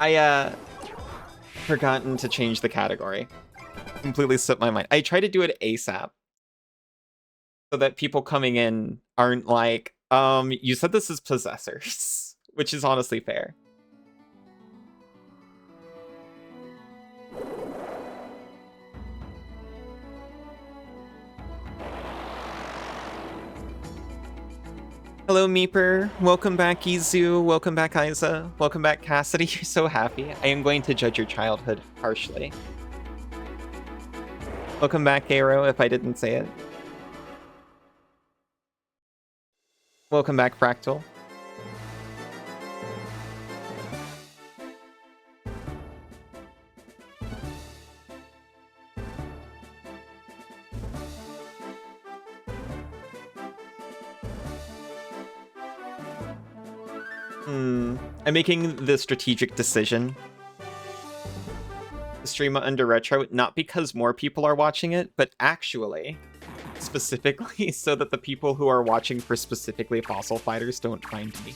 I forgotten to change the category. Completely slipped my mind. I try to do it ASAP so that people coming in aren't like, you said this is possessors, which is honestly fair. Hello, Meeper. Welcome back, Izu. Welcome back, Isa. Welcome back, Cassidy. You're so happy. I am going to judge your childhood harshly. Welcome back, Arrow, if I didn't say it. Welcome back, Fractal. I'm making the strategic decision to stream under Retro, not because more people are watching it, but actually, specifically, so that the people who are watching for specifically Fossil Fighters don't find me.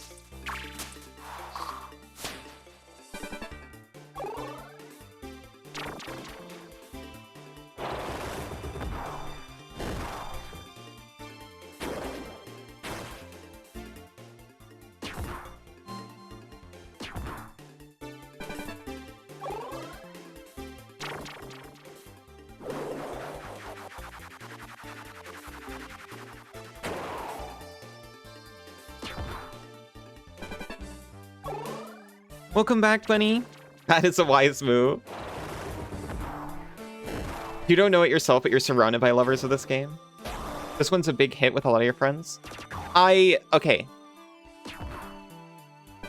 Welcome back, Bunny. That is a wise move. You don't know it yourself, but you're surrounded by lovers of this game. This one's a big hit with a lot of your friends. Okay.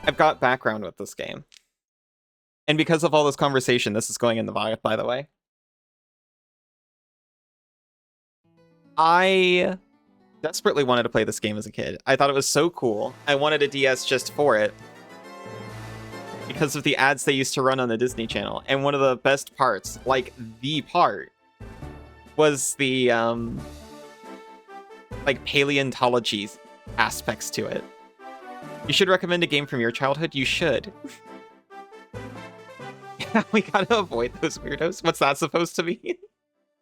I've got background with this game. And because of all this conversation, this is going in the VOD, by the way. I desperately wanted to play this game as a kid. I thought it was so cool. I wanted a DS just for it, because of the ads they used to run on the Disney Channel. And one of the best parts, like the part, was the like paleontology aspects to it. You should recommend a game from your childhood? You should. Yeah, we gotta avoid those weirdos. What's that supposed to mean?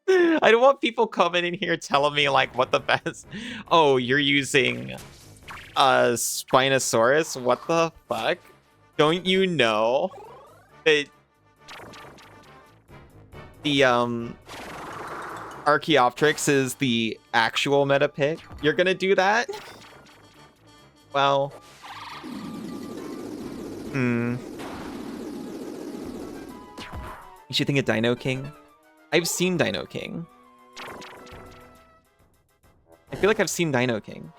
I don't want people coming in here telling me like what the best. Oh, you're using a Spinosaurus? What the fuck? Don't you know that the Archaeopteryx is the actual meta pick? You're gonna do that? Well, you should think of Dino King. I've seen Dino King. I feel like I've seen Dino King.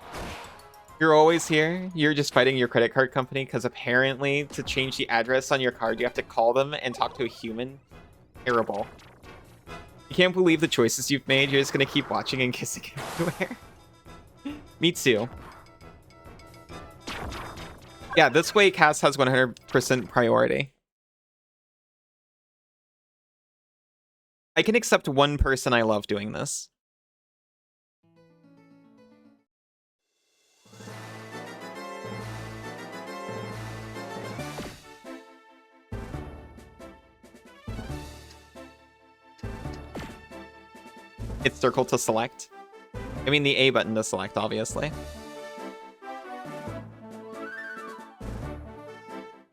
You're always here. You're just fighting your credit card company because apparently to change the address on your card, you have to call them and talk to a human. Terrible. You can't believe the choices you've made. You're just going to keep watching and kissing everywhere. Me too. Yeah, this way Cass has 100% priority. I can accept one person I love doing this. It's circle to select. I mean the A button to select, obviously.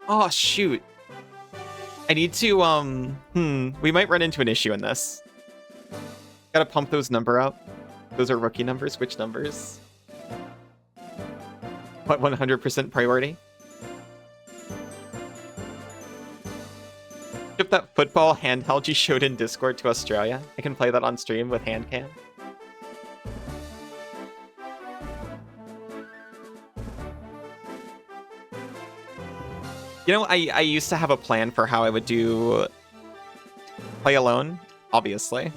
Oh, shoot. I need to, we might run into an issue in this. Gotta pump those number up. Those are rookie numbers. Which numbers? What, 100% priority? Ship that football handheld you showed in Discord to Australia. I can play that on stream with hand cam. You know, I used to have a plan for how I would do play alone, obviously.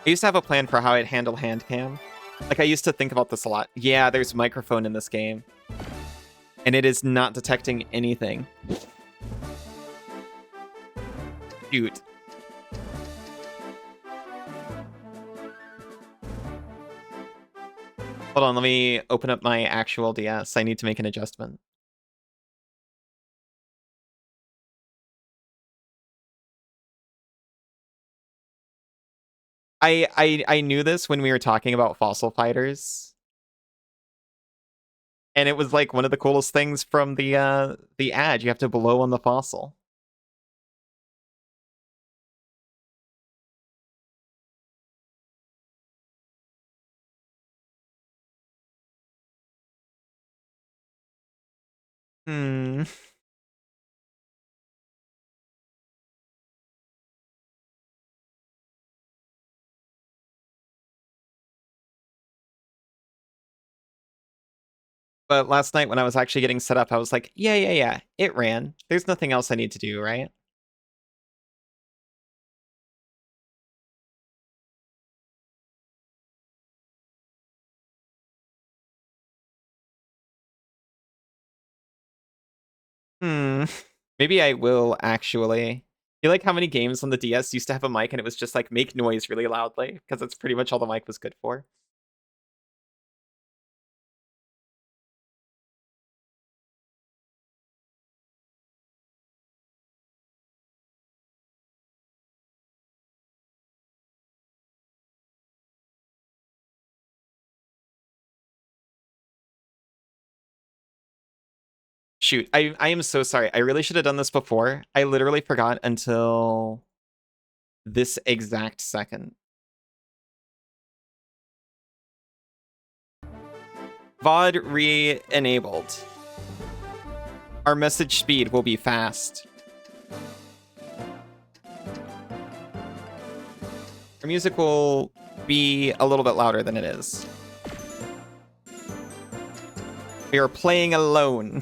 I used to have a plan for how I'd handle hand cam. Like, I used to think about this a lot. Yeah, there's a microphone in this game. And it is not detecting anything. Shoot. Hold on, let me open up my actual DS. I need to make an adjustment. I knew this when we were talking about fossil fighters. And it was like one of the coolest things from the ad. You have to blow on the fossil. Hmm. But last night when I was actually getting set up, I was like, yeah, it ran. There's nothing else I need to do, right? Hmm. Maybe I will actually. You like how many games on the DS used to have a mic and it was just like make noise really loudly? Because that's pretty much all the mic was good for. Shoot, I am so sorry. I really should have done this before. I literally forgot until this exact second. VOD re-enabled. Our message speed will be fast. Our music will be a little bit louder than it is. We are playing alone.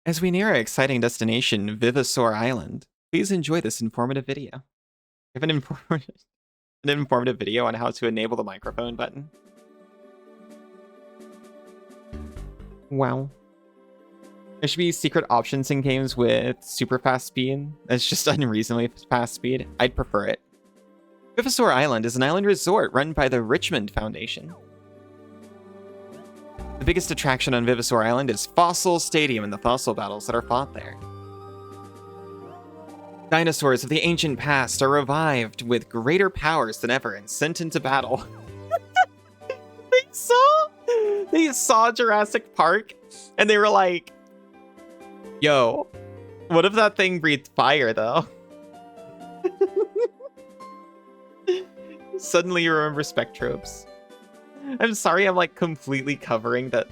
As we near our exciting destination, Vivasaur Island, please enjoy this informative video. We have an informative video on how to enable the microphone button. Wow. There should be secret options in games with super fast speed. That's just unreasonably fast speed. I'd prefer it. Vivasaur Island is an island resort run by the Richmond Foundation. The biggest attraction on Vivasaur Island is Fossil Stadium and the fossil battles that are fought there. Dinosaurs of the ancient past are revived with greater powers than ever and sent into battle. They saw Jurassic Park and they were like, yo, what if that thing breathed fire though? Suddenly you remember Spectrobes. I'm sorry I'm like completely covering the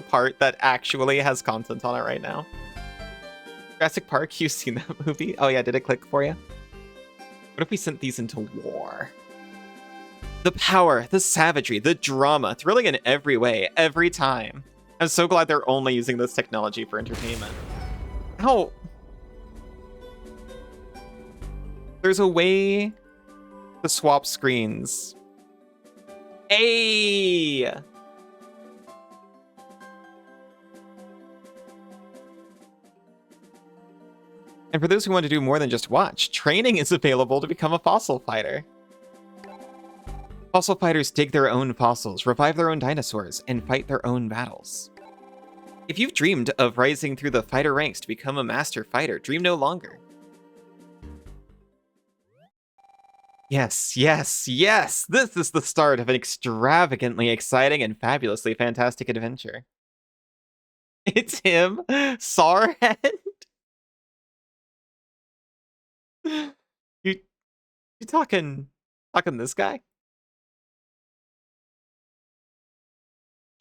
part that actually has content on it right now. Jurassic Park, you've seen that movie? Oh yeah, did it click for you? What if we sent these into war? The power, the savagery, the drama, thrilling in every way, every time. I'm so glad they're only using this technology for entertainment. Ow! There's a way to swap screens. Hey! And for those who want to do more than just watch, training is available to become a fossil fighter. Fossil fighters dig their own fossils, revive their own dinosaurs, and fight their own battles. If you've dreamed of rising through the fighter ranks to become a master fighter, dream no longer. Yes, yes, yes! This is the start of an extravagantly exciting and fabulously fantastic adventure. It's him, Sarhead. You talking this guy?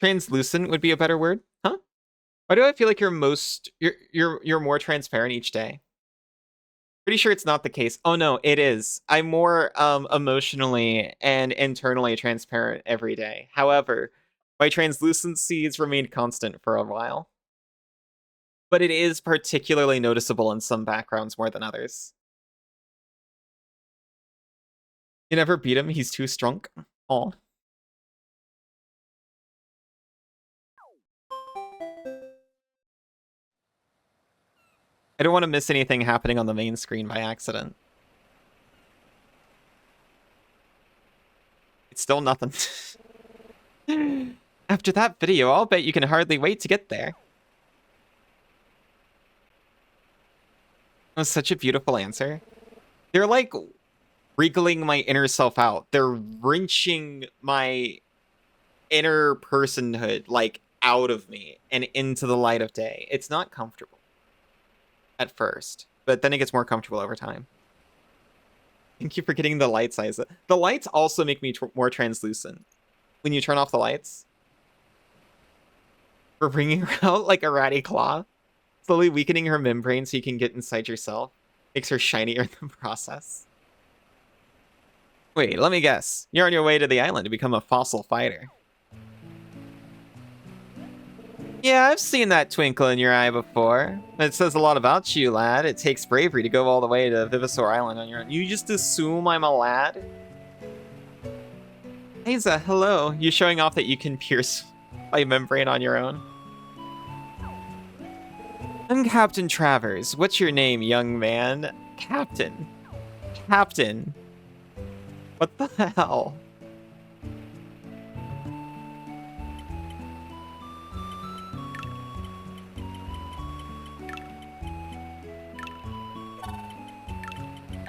Translucent would be a better word, huh? Why do I feel like you're more transparent each day? Pretty sure it's not the case. Oh no, it is. I'm more emotionally and internally transparent every day. However, my translucency has remained constant for a while. But it is particularly noticeable in some backgrounds more than others. You never beat him, he's too strong. Aw. I don't want to miss anything happening on the main screen by accident. It's still nothing. After that video, I'll bet you can hardly wait to get there. That was such a beautiful answer. They're like wriggling my inner self out. They're wrenching my inner personhood like out of me and into the light of day. It's not comfortable at first, but then it gets more comfortable over time. Thank you for getting the light size. The lights also make me more translucent. When you turn off the lights, we're bringing her out like a ratty claw, slowly weakening her membrane so you can get inside yourself. Makes her shinier in the process. Wait, let me guess. You're on your way to the island to become a fossil fighter. Yeah, I've seen that twinkle in your eye before. It says a lot about you, lad. It takes bravery to go all the way to Vivisor Island on your own. You just assume I'm a lad? Haza, hello. You showing off that you can pierce my membrane on your own? I'm Captain Travers. What's your name, young man? Captain. Captain. What the hell?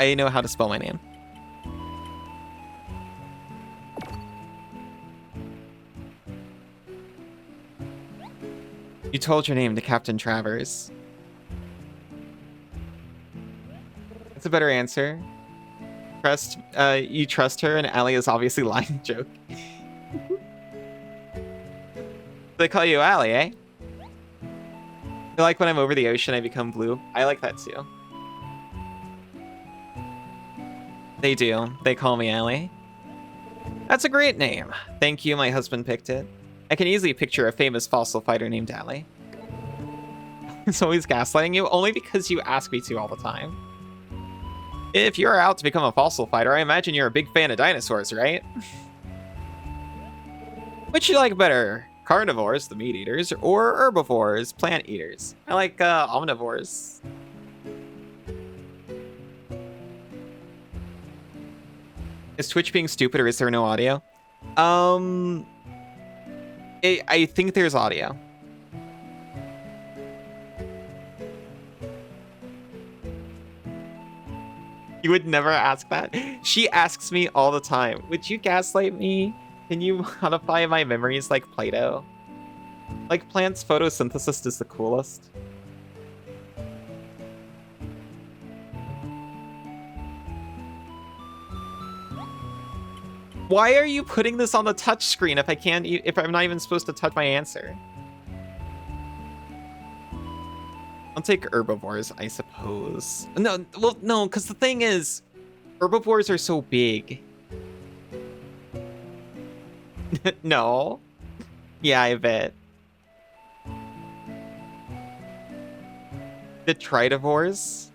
I know how to spell my name. You told your name to Captain Travers. That's a better answer. You trust her, and Allie is obviously lying. Joke. They call you Allie, eh? I like when I'm over the ocean, I become blue. I like that too. They do. They call me Allie. That's a great name. Thank you, my husband picked it. I can easily picture a famous fossil fighter named Allie. He's always gaslighting you, only because you ask me to all the time. If you're out to become a fossil fighter, I imagine you're a big fan of dinosaurs, right? Which you like better? Carnivores, the meat eaters, or herbivores, plant eaters? I like omnivores. Is Twitch being stupid or is there no audio? I think there's audio. You would never ask that. She asks me all the time. Would you gaslight me? Can you modify my memories like Play-Doh? Like plants, photosynthesis is the coolest. Why are you putting this on the touch screen if if I'm not even supposed to touch my answer? I'll take herbivores, I suppose. No, well, no, because the thing is, herbivores are so big. No. Yeah, I bet. Detritivores?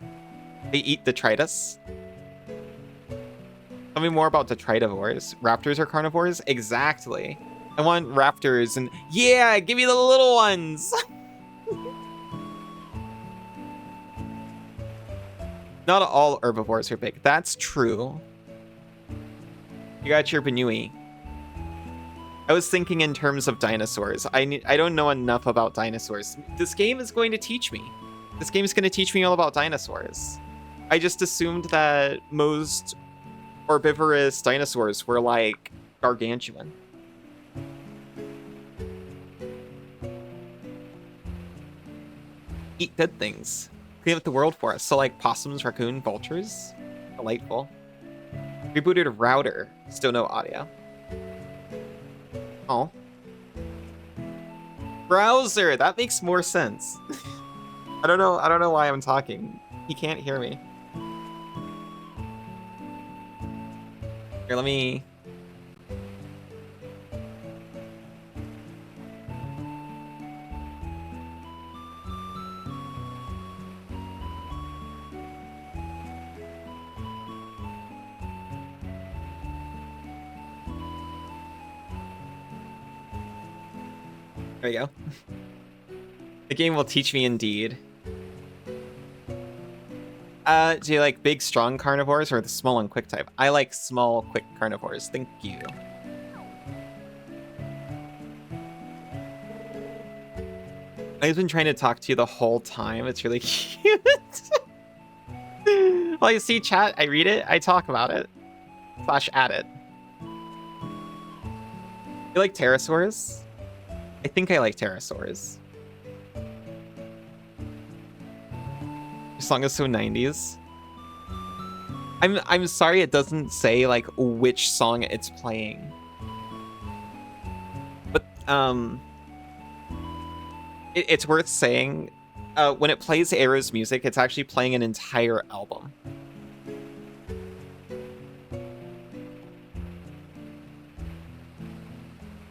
They eat detritus? Tell me more about detritivores. Raptors are carnivores? Exactly. I want raptors and... Yeah, give me the little ones! Not all herbivores are big. That's true. You got your Benui. I was thinking in terms of dinosaurs. I don't know enough about dinosaurs. This game is going to teach me. This game is going to teach me all about dinosaurs. I just assumed that most herbivorous dinosaurs were like gargantuan. Eat dead things. Clean up the world for us. So like possums, raccoon, vultures. Delightful. Rebooted router. Still no audio. Oh. Browser. That makes more sense. I don't know why I'm talking. He can't hear me. Here, let me... There we go. The game will teach me indeed. Do you like big, strong carnivores or the small and quick type? I like small, quick carnivores. Thank you. I've been trying to talk to you the whole time. It's really cute. Well, you see, chat, I read it, I talk about it. / add it. You like pterosaurs? I think I like pterosaurs. Your song is so 90s. I'm sorry it doesn't say like which song it's playing. But it's worth saying when it plays Arrow's music, it's actually playing an entire album.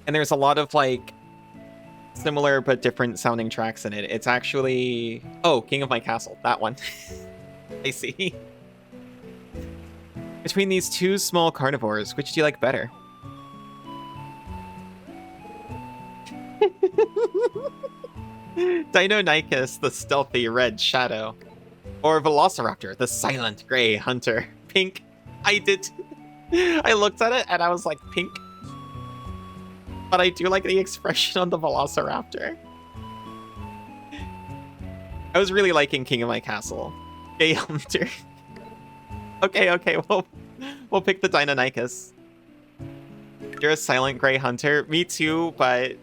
And there's a lot of like similar but different sounding tracks in it. It's actually King of My Castle, that one. I see. Between these two small carnivores, which do you like better? Deinonychus, the stealthy red shadow. Or Velociraptor, the silent gray hunter. Pink. I looked at it and I was like, pink. But I do like the expression on the Velociraptor. I was really liking King of My Castle. Gay hunter. Okay, we'll pick the Deinonychus. You're a silent gray hunter. Me too, but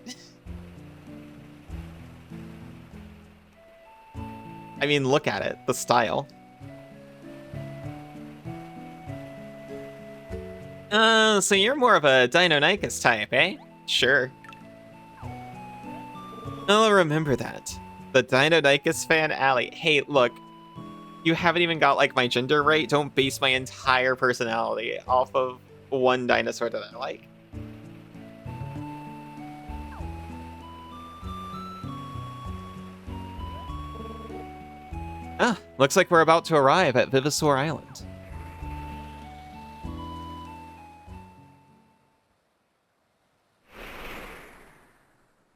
I mean, look at it. The style. So you're more of a Deinonychus type, eh? Sure. I'll remember that. The Deinonychus fan alley. Hey, look. You haven't even got, like, my gender right. Don't base my entire personality off of one dinosaur that I like. Looks like we're about to arrive at Vivisaur Island.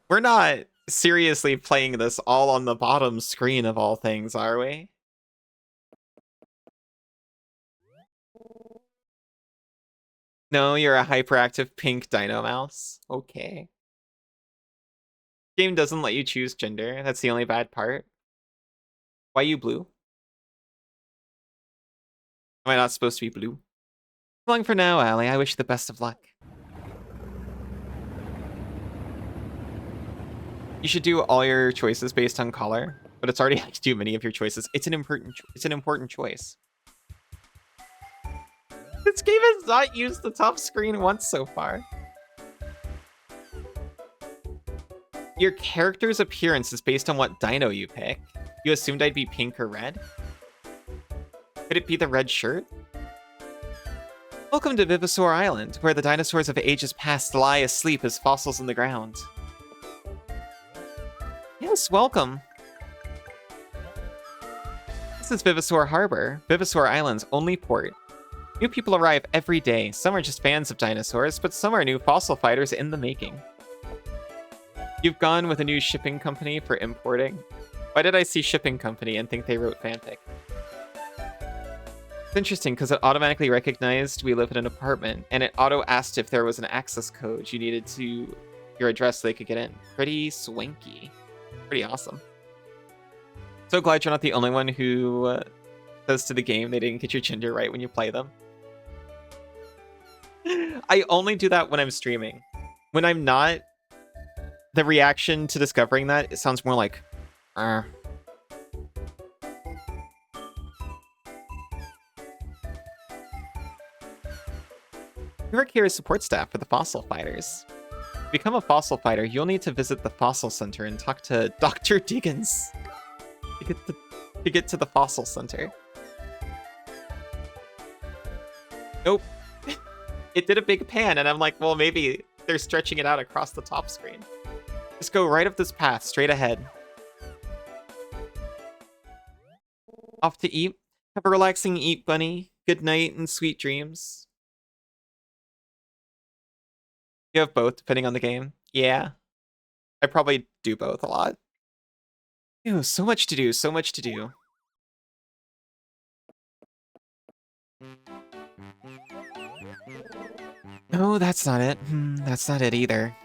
We're not seriously playing this all on the bottom screen of all things, are we? No, you're a hyperactive pink dino mouse. Okay. Game doesn't let you choose gender. That's the only bad part. Why you blue? Am I not supposed to be blue? So long for now, Allie. I wish you the best of luck. You should do all your choices based on color, but it's already like too many of your choices. It's an important choice. This game has not used the top screen once so far. Your character's appearance is based on what dino you pick. You assumed I'd be pink or red? Could it be the red shirt? Welcome to Vivisaur Island, where the dinosaurs of ages past lie asleep as fossils in the ground. Yes, welcome. This is Vivisaur Harbor, Vivisaur Island's only port. New people arrive every day. Some are just fans of dinosaurs, but some are new fossil fighters in the making. You've gone with a new shipping company for importing. Why did I see shipping company and think they wrote fanfic? It's interesting because it automatically recognized we live in an apartment, and it auto-asked if there was an access code you needed to your address so they could get in. Pretty swanky. Pretty awesome. So glad you're not the only one who says to the game they didn't get your gender right when you play them. I only do that when I'm streaming. When I'm not, the reaction to discovering that, it sounds more like, You work here as support staff for the fossil fighters. To become a fossil fighter, you'll need to visit the fossil center and talk to Dr. Diggins to get to the fossil center. Nope. It did a big pan, and I'm like, well, maybe they're stretching it out across the top screen. Just go right up this path, straight ahead. Off to eat. Have a relaxing eat, bunny. Good night and sweet dreams. You have both, depending on the game. Yeah. I probably do both a lot. Ew, so much to do, so much to do. No, that's not it. That's not it either.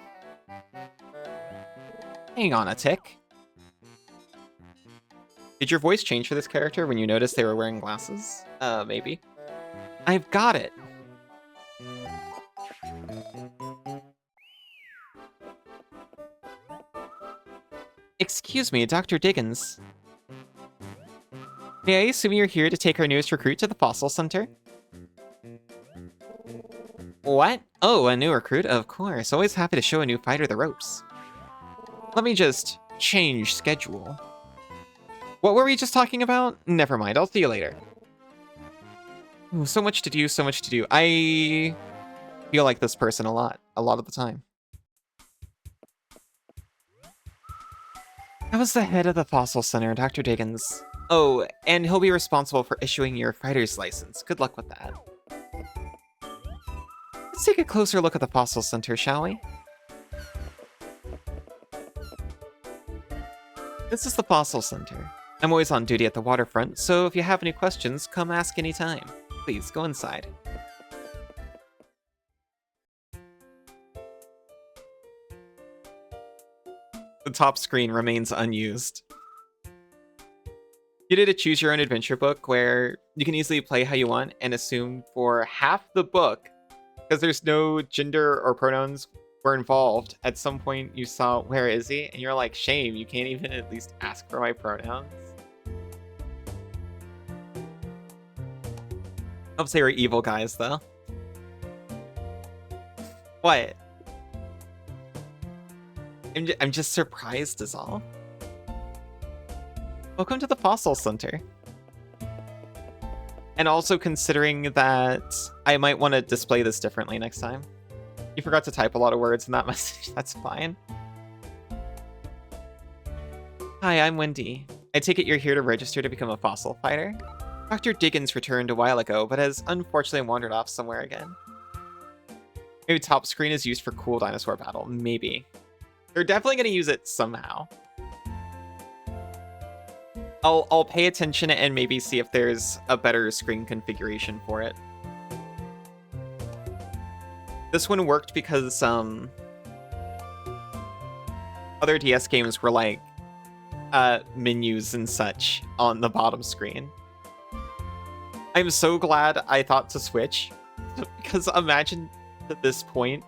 Hang on a tick. Did your voice change for this character when you noticed they were wearing glasses? Maybe. I've got it. Excuse me, Dr. Diggins. May I assume you're here to take our newest recruit to the Fossil Center? What? Oh, a new recruit? Of course. Always happy to show a new fighter the ropes. Let me just change schedule. What were we just talking about? Never mind, I'll see you later. Ooh, so much to do, so much to do. I feel like this person a lot of the time. I was the head of the Fossil Center, Dr. Diggins. Oh, and he'll be responsible for issuing your fighter's license. Good luck with that. Let's take a closer look at the Fossil Center, shall we? This is the Fossil Center. I'm always on duty at the waterfront, so if you have any questions, come ask anytime. Please, go inside. The top screen remains unused. You did a choose your own adventure book where you can easily play how you want and assume for half the book, because there's no gender or pronouns were involved, at some point you saw, where is he? And you're like, shame, you can't even at least ask for my pronouns. I hope they were evil guys, though. What? I'm just surprised is all. Welcome to the Fossil Center. And also considering that I might want to display this differently next time. You forgot to type a lot of words in that message, that's fine. Hi, I'm Wendy. I take it you're here to register to become a fossil fighter? Dr. Diggins returned a while ago, but has unfortunately wandered off somewhere again. Maybe top screen is used for cool dinosaur battle, maybe. They're definitely going to use it somehow. I'll pay attention and maybe see if there's a better screen configuration for it. This one worked because other DS games were like menus and such on the bottom screen. I'm so glad I thought to switch, because imagine at this point,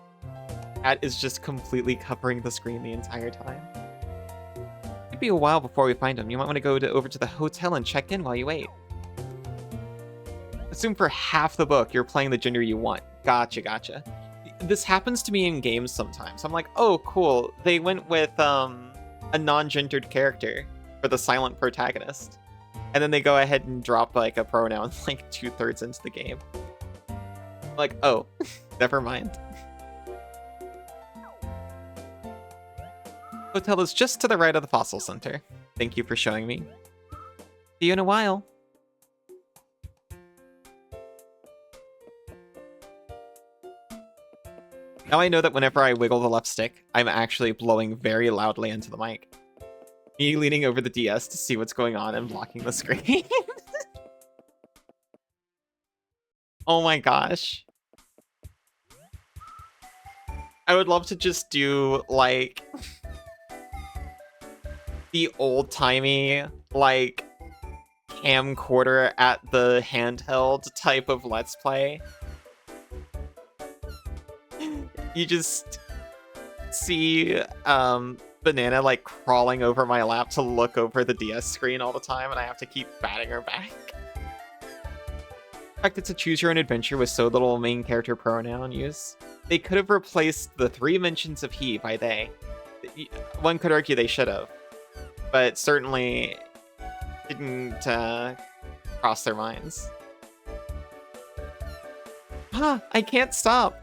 Cat is just completely covering the screen the entire time. It'd be a while before we find him. You might want to go over to the hotel and check in while you wait. Assume for half the book you're playing the gender you want. Gotcha, gotcha. This happens to me in games sometimes. I'm like, oh, cool. They went with a non-gendered character for the silent protagonist. And then they go ahead and drop like a pronoun like 2/3 into the game. Like, oh, never mind. Hotel is just to the right of the Fossil Center. Thank you for showing me. See you in a while. Now I know that whenever I wiggle the left stick, I'm actually blowing very loudly into the mic. Me leaning over the DS to see what's going on and blocking the screen. Oh my gosh. I would love to just do, like, the old-timey, like, camcorder at the handheld type of Let's Play. You just see, Banana, like, crawling over my lap to look over the DS screen all the time, and I have to keep batting her back. The fact it's a choose-your-own-adventure with so little main character pronoun use. They could have replaced the 3 mentions of he by they. One could argue they should have, but certainly didn't cross their minds. Ah, I can't stop.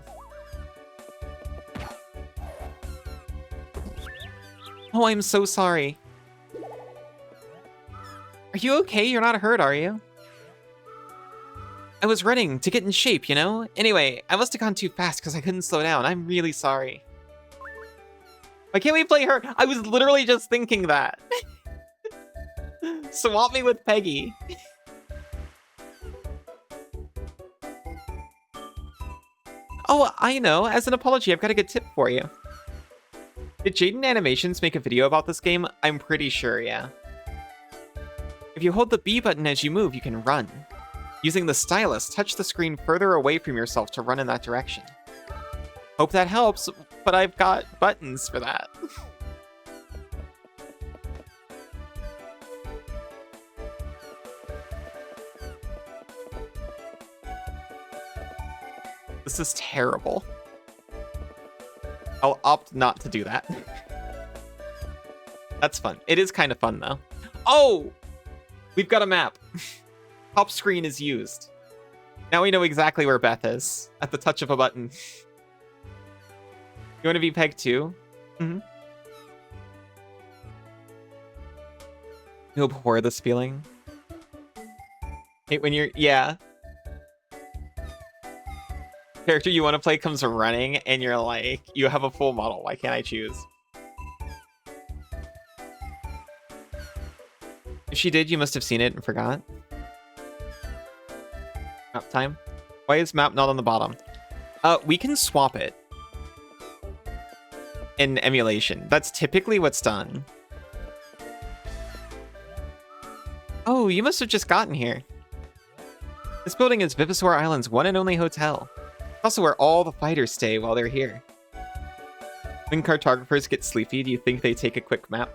Oh, I'm so sorry. Are you okay? You're not hurt, are you? I was running to get in shape, you know? Anyway, I must have gone too fast because I couldn't slow down. I'm really sorry. Why can't we play her? I was literally just thinking that. Swap me with Peggy. Oh, I know. As an apology, I've got a good tip for you. Did Jaden Animations make a video about this game? I'm pretty sure, yeah. If you hold the B button as you move, you can run. Using the stylus, touch the screen further away from yourself to run in that direction. Hope that helps, but I've got buttons for that. This is terrible. I'll opt not to do that. That's fun. It is kind of fun, though. Oh! We've got a map. Top screen is used. Now we know exactly where Beth is, at the touch of a button. You want to be Peg too? Mm-hmm. You abhor this feeling? Hate when you're... Yeah. Character you want to play comes running, and you're like, you have a full model. Why can't I choose? If she did, you must have seen it and forgot. Map time. Why is map not on the bottom? We can swap it in emulation. That's typically what's done. Oh, you must have just gotten here. This building is Vivisor Island's one and only hotel. It's also where all the fighters stay while they're here. When cartographers get sleepy, do you think they take a quick map?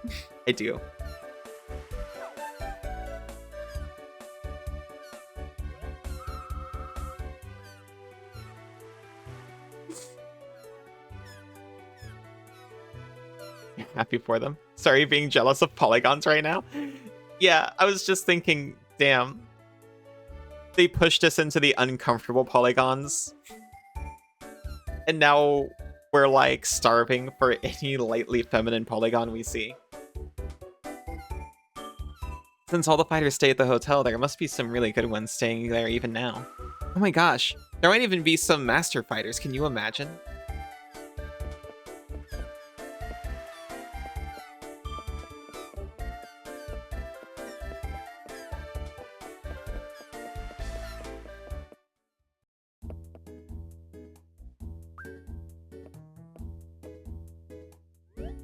I do. Happy for them. Sorry, being jealous of polygons right now. Yeah, I was just thinking, damn. They pushed us into the uncomfortable polygons. And now we're like starving for any lightly feminine polygon we see. Since all the fighters stay at the hotel, there must be some really good ones staying there even now. Oh my gosh, there might even be some master fighters, can you imagine?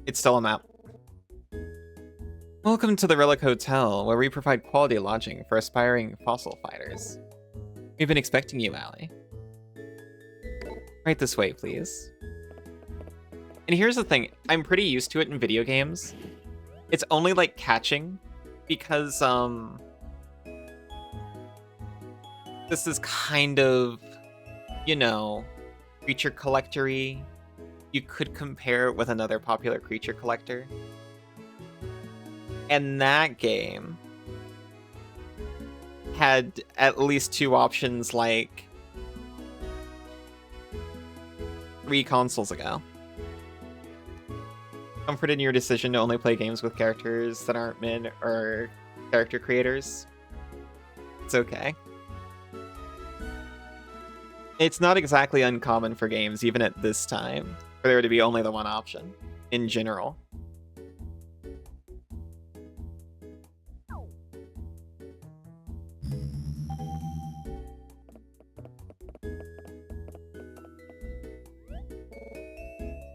It's still a map. Welcome to the Relic Hotel, where we provide quality lodging for aspiring fossil fighters. We've been expecting you, Allie. Right this way, please. And here's the thing, I'm pretty used to it in video games. It's only like catching, because this is kind of, you know, creature collector-y. You could compare it with another popular creature collector. And that game had at least two options like 3 consoles ago. Comfort in your decision to only play games with characters that aren't men or character creators. It's okay. It's not exactly uncommon for games, even at this time, for there to be only the one option, in general.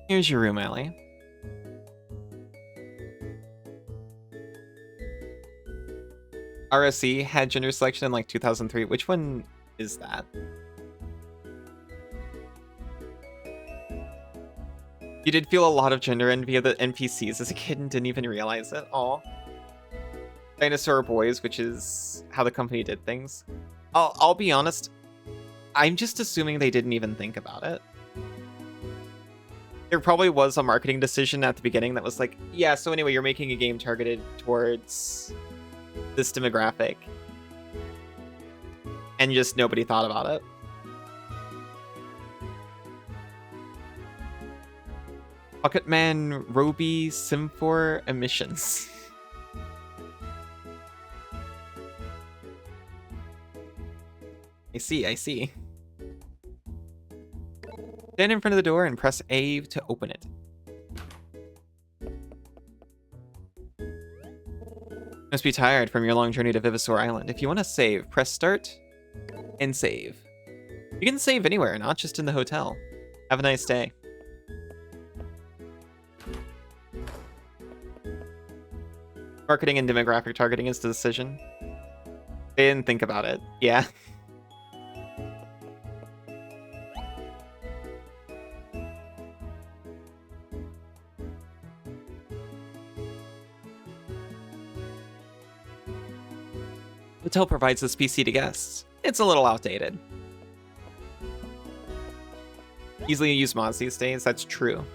Here's your room, Allie. RSC had gender selection in like 2003. Which one is that? You did feel a lot of gender envy of the NPCs as a kid and didn't even realize it. Aw. Dinosaur boys, which is how the company did things. I'll be honest, I'm just assuming they didn't even think about it. There probably was a marketing decision at the beginning that was like, yeah, so anyway, you're making a game targeted towards this demographic. And just nobody thought about it. Pocketman Roby Sim4 emissions. I see. Stand in front of the door and press A to open it. Must be tired from your long journey to Vivisor Island. If you want to save, press start and save. You can save anywhere, not just in the hotel. Have a nice day. Marketing and demographic targeting is the decision. They didn't think about it. Yeah. Hotel provides this PC to guests. It's a little outdated. Easily used mods these days, that's true.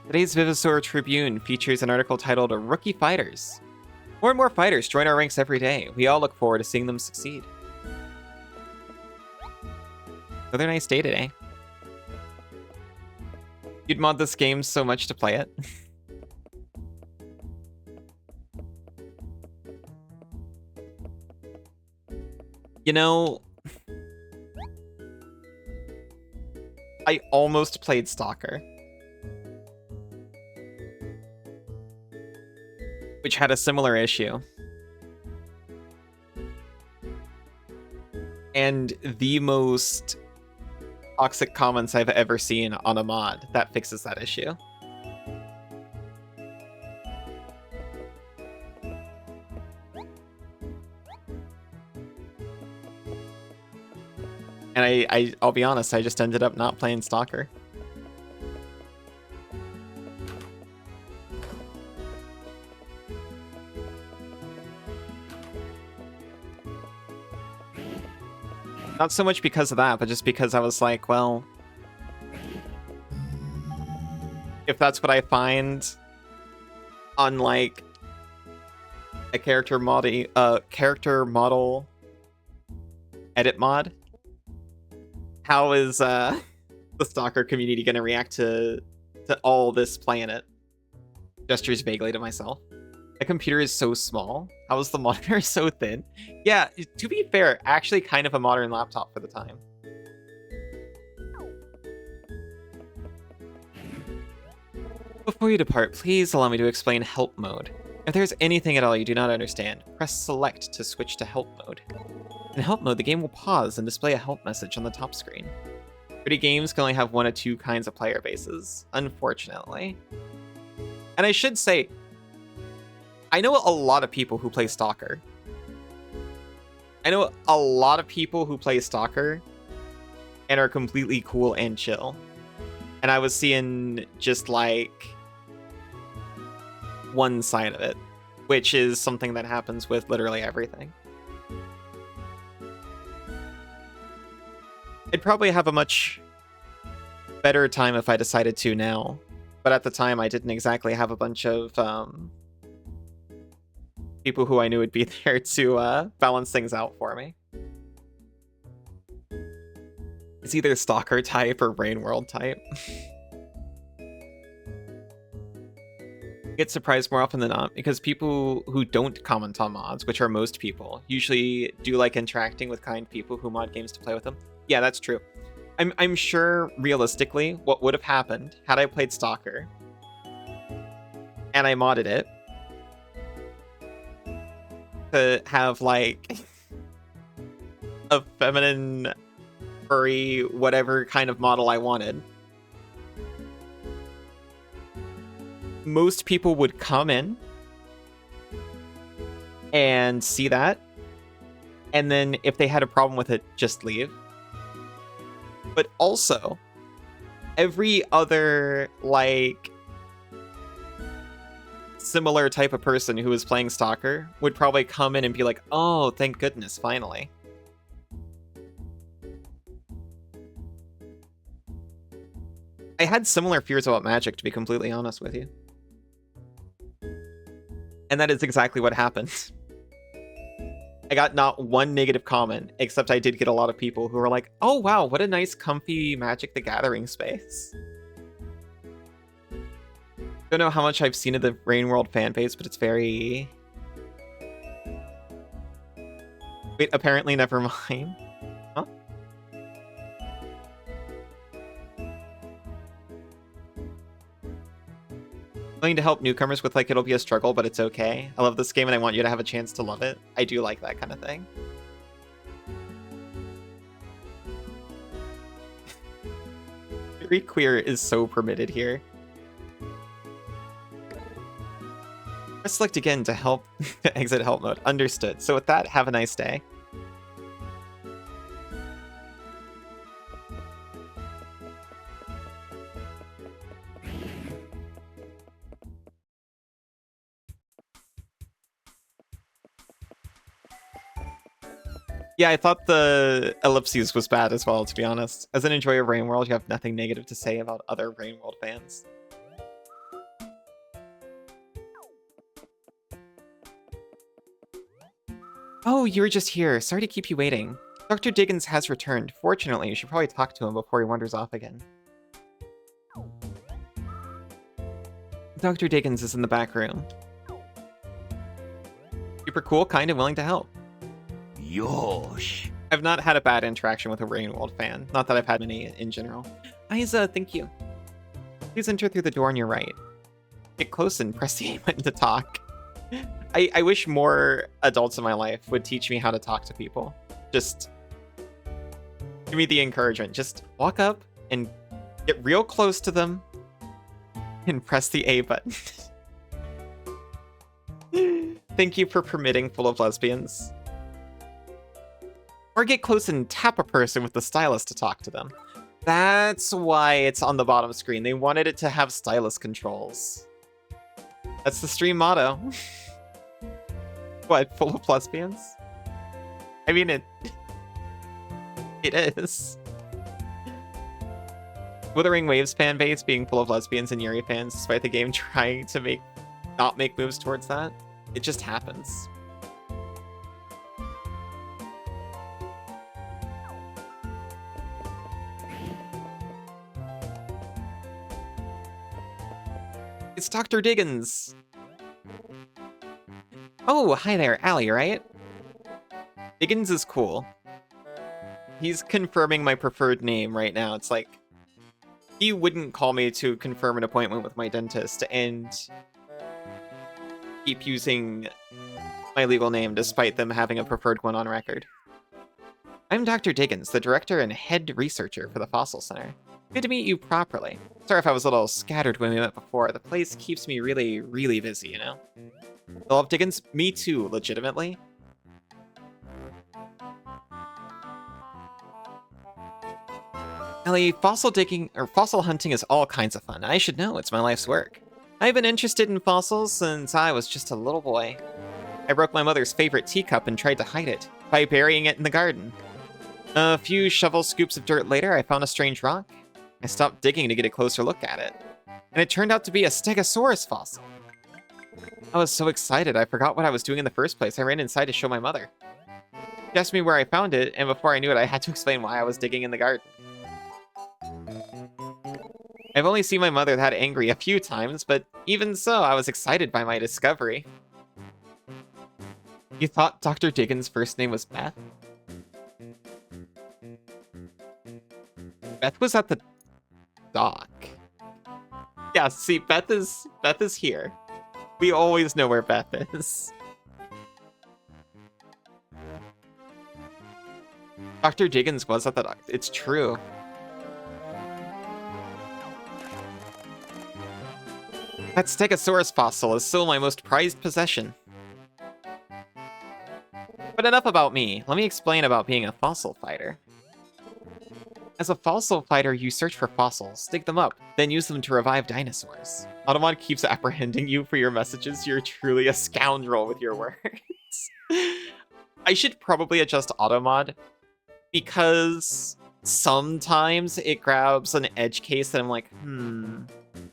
Today's Vivisaur Tribune features an article titled Rookie Fighters. More and more fighters join our ranks every day. We all look forward to seeing them succeed. Another nice day today. You'd mod this game so much to play it. You know, I almost played Stalker, which had a similar issue. And the most toxic comments I've ever seen on a mod that fixes that issue. And I'll be honest, I just ended up not playing Stalker. Not so much because of that, but just because I was like, well, if that's what I find on like a character model edit mod, how is the Stalker community going to react to all this playing it? Gestures vaguely to myself. The computer is so small. How is the monitor so thin? Yeah, to be fair, actually kind of a modern laptop for the time. Before you depart, please allow me to explain help mode. If there's anything at all you do not understand, press select to switch to help mode. In help mode, the game will pause and display a help message on the top screen. Pretty games can only have one of two kinds of player bases, unfortunately. And I should say, I know a lot of people who play Stalker. I know a lot of people who play Stalker and are completely cool and chill. And I was seeing just like one side of it, which is something that happens with literally everything. I'd probably have a much better time if I decided to now, but at the time I didn't exactly have a bunch of people who I knew would be there to balance things out for me. It's either Stalker type or Brain World type. I get surprised more often than not because people who don't comment on mods, which are most people, usually do like interacting with kind people who mod games to play with them. Yeah, that's true. I'm sure realistically what would have happened had I played Stalker and I modded it to have like a feminine, furry, whatever kind of model I wanted. Most people would come in and see that, and then if they had a problem with it, just leave. But also, every other, like, similar type of person who was playing Stalker would probably come in and be like, oh, thank goodness, finally. I had similar fears about Magic, to be completely honest with you. And that is exactly what happened. I got not one negative comment, except I did get a lot of people who were like, oh wow, what a nice comfy Magic the Gathering space. Don't know how much I've seen of the Brain World fanbase, but it's very... Wait, apparently never mind. Huh? Willing to help newcomers with like it'll be a struggle, but it's okay. I love this game and I want you to have a chance to love it. I do like that kind of thing. Very queer is so permitted here. Press Press select again to help to exit help mode. Understood. So with that, have a nice day. Yeah, I thought the ellipses was bad as well, to be honest. As an enjoyer of Rain World, you have nothing negative to say about other Rain World fans. Oh, you were just here. Sorry to keep you waiting. Dr. Diggins has returned. Fortunately, you should probably talk to him before he wanders off again. Dr. Diggins is in the back room. Super cool, kind and willing to help. Yosh. I've not had a bad interaction with a Rain World fan. Not that I've had many in general. Isa, thank you. Please enter through the door on your right. Get close and press the A button to talk. I wish more adults in my life would teach me how to talk to people. Just give me the encouragement. Just walk up and get real close to them and press the A button. Thank you for permitting full of lesbians. Or get close and tap a person with the stylus to talk to them. That's why it's on the bottom screen. They wanted it to have stylus controls. That's the stream motto. What, full of lesbians? I mean, it is. Withering Waves fan base being full of lesbians and Yuri fans, despite the game trying to not make moves towards that. It just happens. It's Dr. Diggins. Oh, hi there, Allie, right? Diggins is cool. He's confirming my preferred name right now. It's like, he wouldn't call me to confirm an appointment with my dentist and keep using my legal name despite them having a preferred one on record. I'm Dr. Diggins, the director and head researcher for the Fossil Center. Good to meet you properly. Sorry if I was a little scattered when we met before. The place keeps me really, really busy, you know? I love Diggins. Me too, legitimately. Ellie, fossil digging or fossil hunting is all kinds of fun. I should know, it's my life's work. I've been interested in fossils since I was just a little boy. I broke my mother's favorite teacup and tried to hide it by burying it in the garden. A few shovel scoops of dirt later, I found a strange rock. I stopped digging to get a closer look at it, and it turned out to be a Stegosaurus fossil. I was so excited, I forgot what I was doing in the first place. I ran inside to show my mother. She asked me where I found it, and before I knew it, I had to explain why I was digging in the garden. I've only seen my mother that angry a few times, but even so, I was excited by my discovery. You thought Dr. Diggins' first name was Beth? Beth was at the dock. Yeah, see, Beth is here. We always know where Beth is. Dr. Diggins was at the dock. It's true. That Stegosaurus fossil is still my most prized possession. But enough about me. Let me explain about being a fossil fighter. As a fossil fighter, you search for fossils, dig them up, then use them to revive dinosaurs. Automod keeps apprehending you for your messages. You're truly a scoundrel with your words. I should probably adjust Automod, because sometimes it grabs an edge case that I'm like,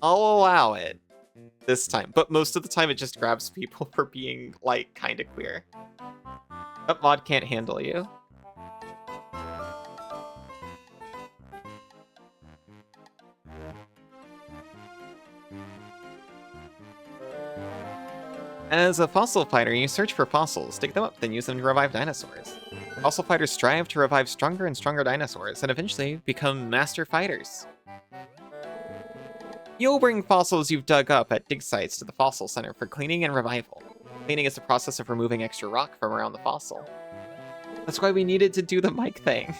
I'll allow it this time. But most of the time it just grabs people for being, like, kind of queer. That mod can't handle you. As a fossil fighter, you search for fossils, dig them up, then use them to revive dinosaurs. Fossil fighters strive to revive stronger and stronger dinosaurs, and eventually become master fighters. You'll bring fossils you've dug up at dig sites to the Fossil Center for cleaning and revival. Cleaning is the process of removing extra rock from around the fossil. That's why we needed to do the mic thing.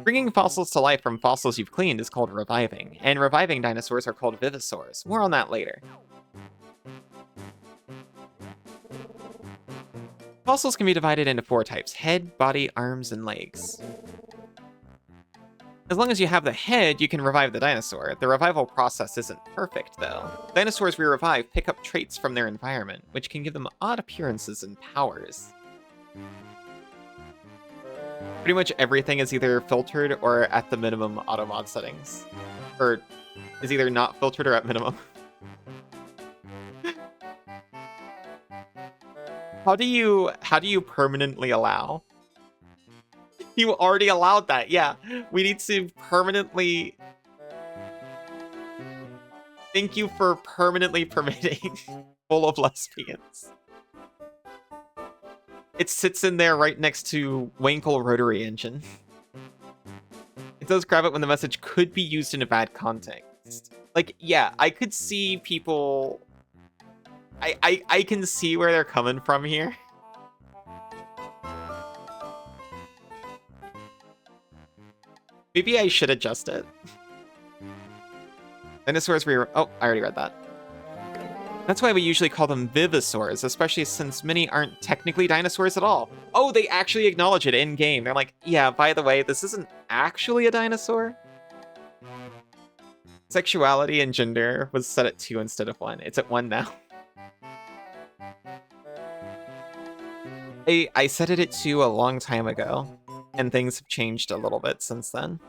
Bringing fossils to life from fossils you've cleaned is called reviving, and reviving dinosaurs are called vivisaurs. More on that later. Fossils can be divided into 4 types: head, body, arms, and legs. As long as you have the head, you can revive the dinosaur. The revival process isn't perfect, though. Dinosaurs we revive pick up traits from their environment, which can give them odd appearances and powers. Pretty much everything is either filtered or at the minimum auto mod settings. Or is either not filtered or at minimum. How do you permanently allow? You already allowed that, yeah. We need to permanently... Thank you for permanently permitting full of lesbians. It sits in there right next to Wankel Rotary Engine. It does grab it when the message could be used in a bad context. Like, yeah, I could see people... I can see where they're coming from here. Maybe I should adjust it. Dinosaurs oh, I already read that. That's why we usually call them vivosaurs, especially since many aren't technically dinosaurs at all. Oh, they actually acknowledge it in-game. They're like, yeah, by the way, this isn't actually a dinosaur. Sexuality and gender was set at 2 instead of 1. It's at 1 now. I set it at 2 a long time ago, and things have changed a little bit since then.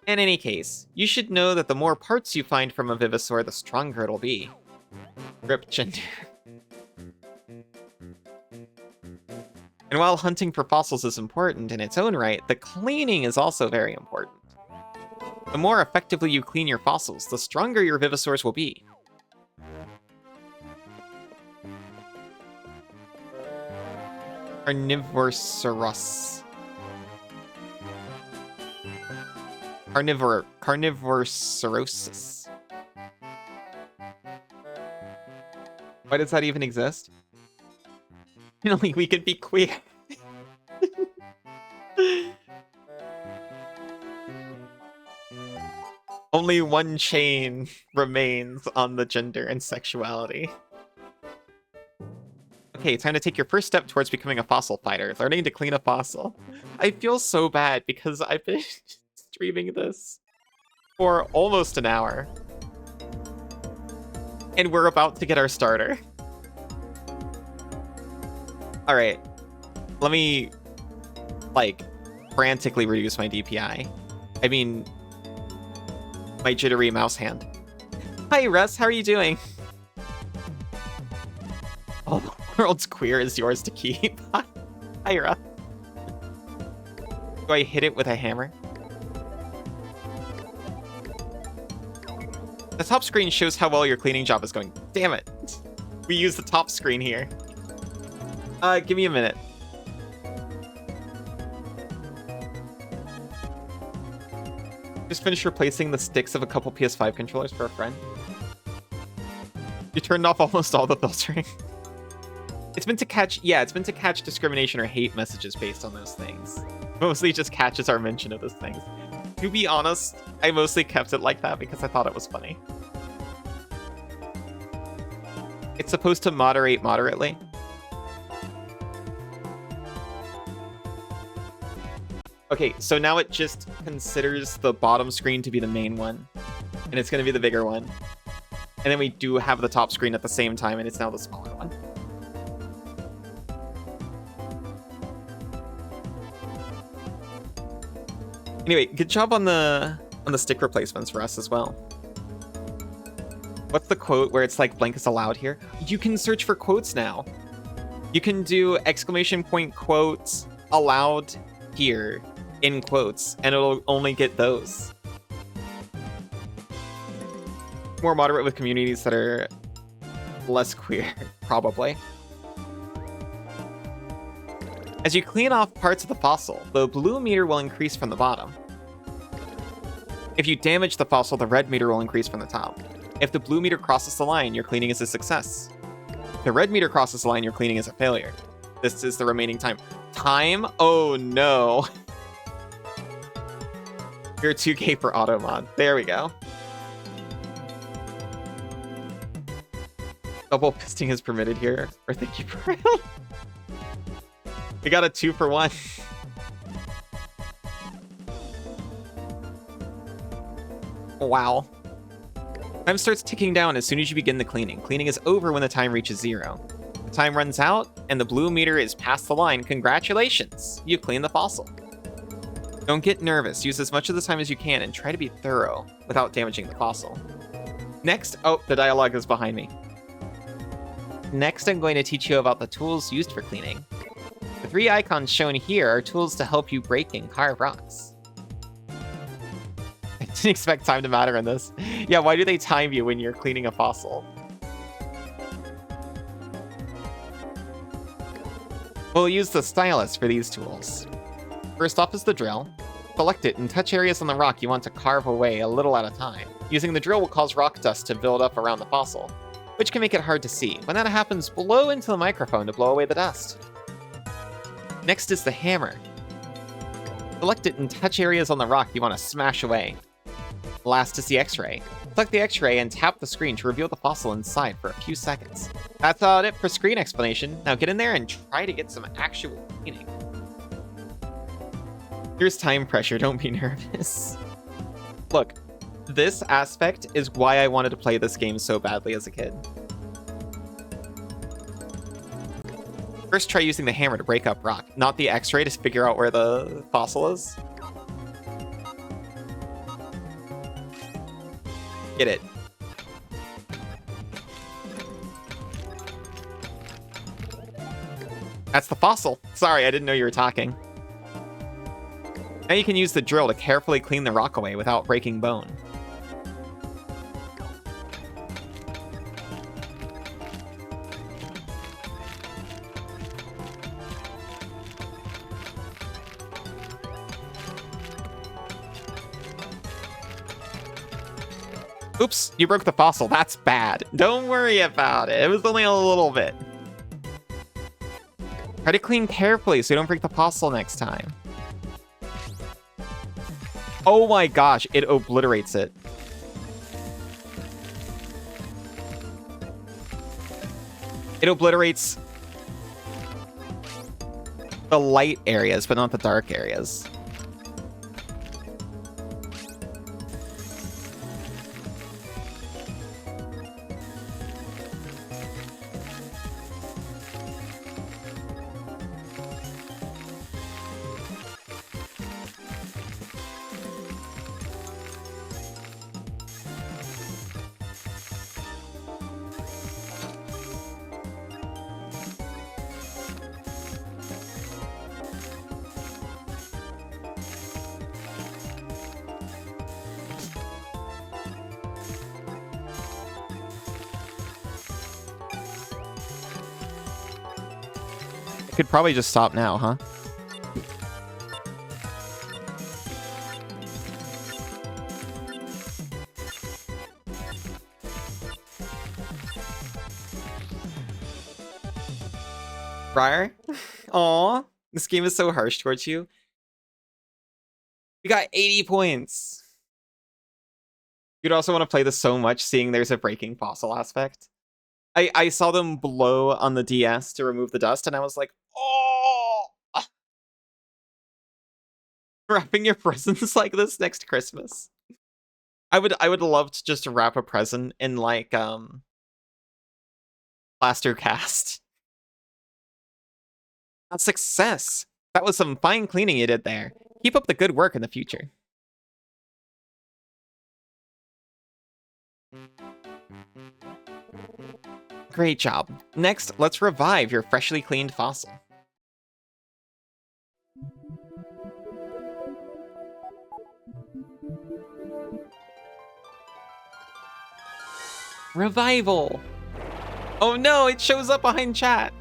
In any case, you should know that the more parts you find from a vivosaur, the stronger it'll be. Rip gender. And while hunting for fossils is important in its own right, the cleaning is also very important. The more effectively you clean your fossils, the stronger your vivosaurs will be. Carnivorosaurus. Carnivorosaurosis. Why does that even exist? Only we could be queer. Only one chain remains on the gender and sexuality. Okay, time to take your first step towards becoming a fossil fighter, learning to clean a fossil. I feel so bad because I've been streaming this for almost an hour. And we're about to get our starter. Alright. Let me, like, frantically reduce my DPI. I mean, my jittery mouse hand. Hi, Russ. How are you doing? Oh, the world's queer is yours to keep. Hi, Russ. Do I hit it with a hammer? The top screen shows how well your cleaning job is going. Damn it. We use the top screen here. Give me a minute. Just finished replacing the sticks of a couple PS5 controllers for a friend. You turned off almost all the filtering. It's meant to catch, yeah, it's meant to catch discrimination or hate messages based on those things. Mostly just catches our mention of those things. To be honest, I mostly kept it like that because I thought it was funny. It's supposed to moderate moderately. Okay, so now it just considers the bottom screen to be the main one, and it's going to be the bigger one. And then we do have the top screen at the same time, and it's now the smaller one. Anyway, good job on the stick replacements for us as well. What's the quote where it's like blank is allowed here? You can search for quotes now. You can do exclamation point quotes allowed here in quotes, and it'll only get those. More moderate with communities that are less queer, probably. As you clean off parts of the fossil, the blue meter will increase from the bottom. If you damage the fossil, the red meter will increase from the top. If the blue meter crosses the line, your cleaning is a success. If the red meter crosses the line, your cleaning is a failure. This is the remaining time. Time? Oh no. You're 2K for auto mod. There we go. Double fisting is permitted here. Or thank you for We got a 2-for-1. Wow. Time starts ticking down as soon as you begin the cleaning. Cleaning is over when the time reaches 0. The time runs out, and the blue meter is past the line. Congratulations! You cleaned the fossil. Don't get nervous. Use as much of the time as you can and try to be thorough without damaging the fossil. Next, oh, the dialogue is behind me. Next, I'm going to teach you about the tools used for cleaning. The 3 icons shown here are tools to help you break and carve rocks. I didn't expect time to matter in this. Yeah, why do they time you when you're cleaning a fossil? We'll use the stylus for these tools. First off is the drill. Select it and touch areas on the rock you want to carve away a little at a time. Using the drill will cause rock dust to build up around the fossil, which can make it hard to see. When that happens, blow into the microphone to blow away the dust. Next is the hammer. Select it and touch areas on the rock you want to smash away. Last is the X-ray. Select the X-ray and tap the screen to reveal the fossil inside for a few seconds. That's about it for screen explanation. Now get in there and try to get some actual cleaning. Here's time pressure, don't be nervous. Look, this aspect is why I wanted to play this game so badly as a kid. First, try using the hammer to break up rock, not the X-ray to figure out where the fossil is. Get it. That's the fossil. Sorry, I didn't know you were talking. Now you can use the drill to carefully clean the rock away without breaking bone. Oops, you broke the fossil. That's bad. Don't worry about it. It was only a little bit. Try to clean carefully so you don't break the fossil next time. Oh my gosh, it obliterates it. It obliterates the light areas, but not the dark areas. Could probably just stop now, huh? Briar? Aw, this game is so harsh towards you. We got 80 points. You'd also want to play this so much, seeing there's a breaking fossil aspect. I saw them blow on the DS to remove the dust, and I was like, oh! Wrapping your presents like this next Christmas. I would love to just wrap a present in, like, plaster cast. A success! That was some fine cleaning you did there. Keep up the good work in the future. Great job. Next, let's revive your freshly cleaned fossil. Revival! Oh no, it shows up behind chat!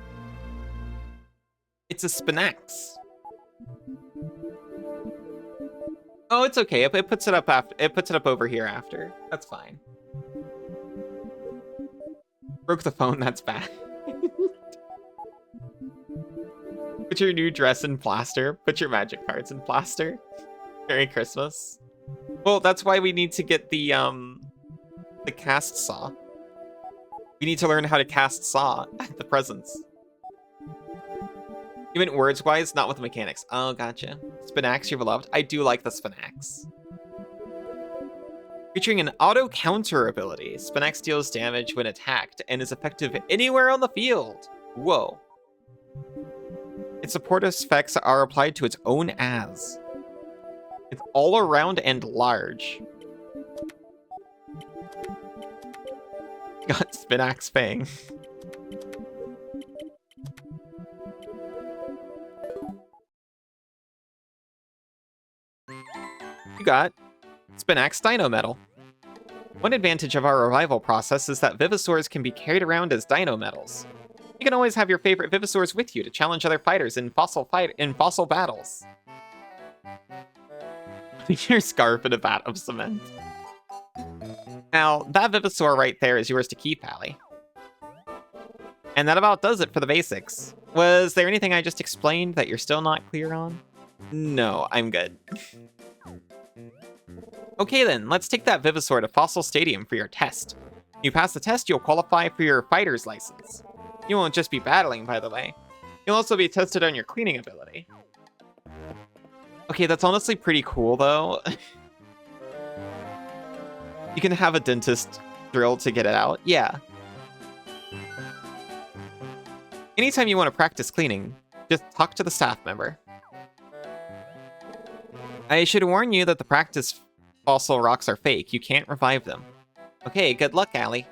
It's a Spinax. Oh, it's okay. It puts it up after. It puts it up over here after. That's fine. Broke the phone, that's bad. Put your new dress in plaster. Put your magic cards in plaster. Merry Christmas. Well, that's why we need to get the cast saw. You need to learn how to cast Saw at the presence. You meant words-wise, not with the mechanics. Oh, gotcha. Spinax, your beloved. I do like the Spinax. Featuring an auto-counter ability, Spinax deals damage when attacked and is effective anywhere on the field. Whoa. Its support effects are applied to its own as. It's all around and large. Got Spinax Fang. You got Spinax Dino Metal. One advantage of our revival process is that Vivosaurs can be carried around as Dino Metals. You can always have your favorite Vivosaurs with you to challenge other fighters in fossil battles. Your scarf in a vat of cement. Now, that Vivosaur right there is yours to keep, Allie. And that about does it for the basics. Was there anything I just explained that you're still not clear on? No, I'm good. Okay then, let's take that Vivosaur to Fossil Stadium for your test. You pass the test, you'll qualify for your fighter's license. You won't just be battling, by the way. You'll also be tested on your cleaning ability. Okay, that's honestly pretty cool, though. You can have a dentist drill to get it out. Yeah. Anytime you want to practice cleaning, just talk to the staff member. I should warn you that the practice fossil rocks are fake. You can't revive them. Okay, good luck, Allie.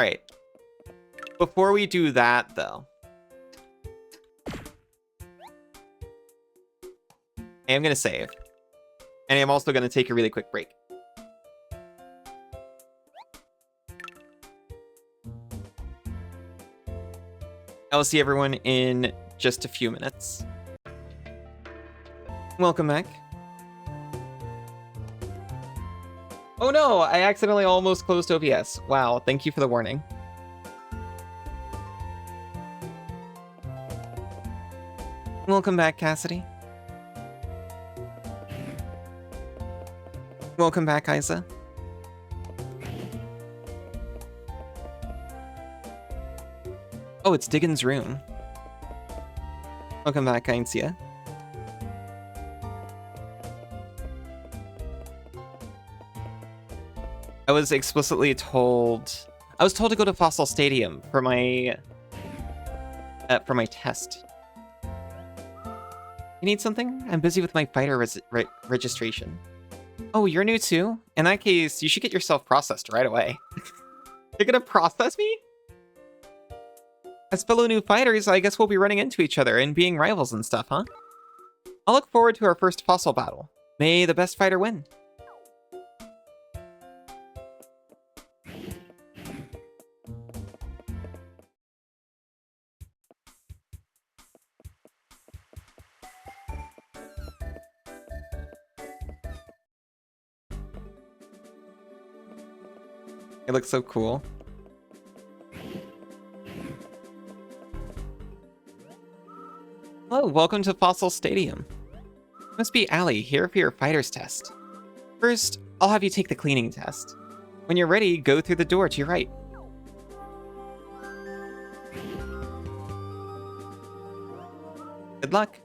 Alright. Before we do that, though, I am going to save. And I'm also going to take a really quick break. I will see everyone in just a few minutes. Welcome back. Oh no, I accidentally almost closed OBS. Wow, thank you for the warning. Welcome back, Cassidy. Welcome back, Isa. Oh, it's Diggins' room. Welcome back, Ainsia. I was explicitly told... I was told to go to Fossil Stadium for my test. You need something? I'm busy with my fighter registration. Oh, you're new too? In that case, you should get yourself processed right away. You're gonna process me? As fellow new fighters, I guess we'll be running into each other and being rivals and stuff, huh? I'll look forward to our first fossil battle. May the best fighter win. It looks so cool. Hello, welcome to Fossil Stadium. Must be Allie, here for your fighter's test. First, I'll have you take the cleaning test. When you're ready, go through the door to your right. Good luck.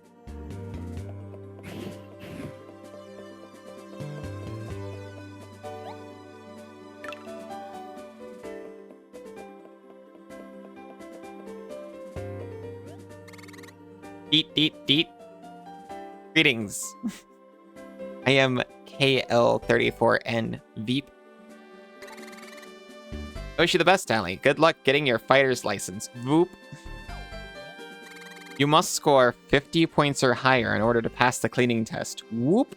Deet, deet, deet. Greetings. I am KL34N Veep. Wish you the best, Allie. Good luck getting your fighter's license. Voop. You must score 50 points or higher in order to pass the cleaning test. Whoop.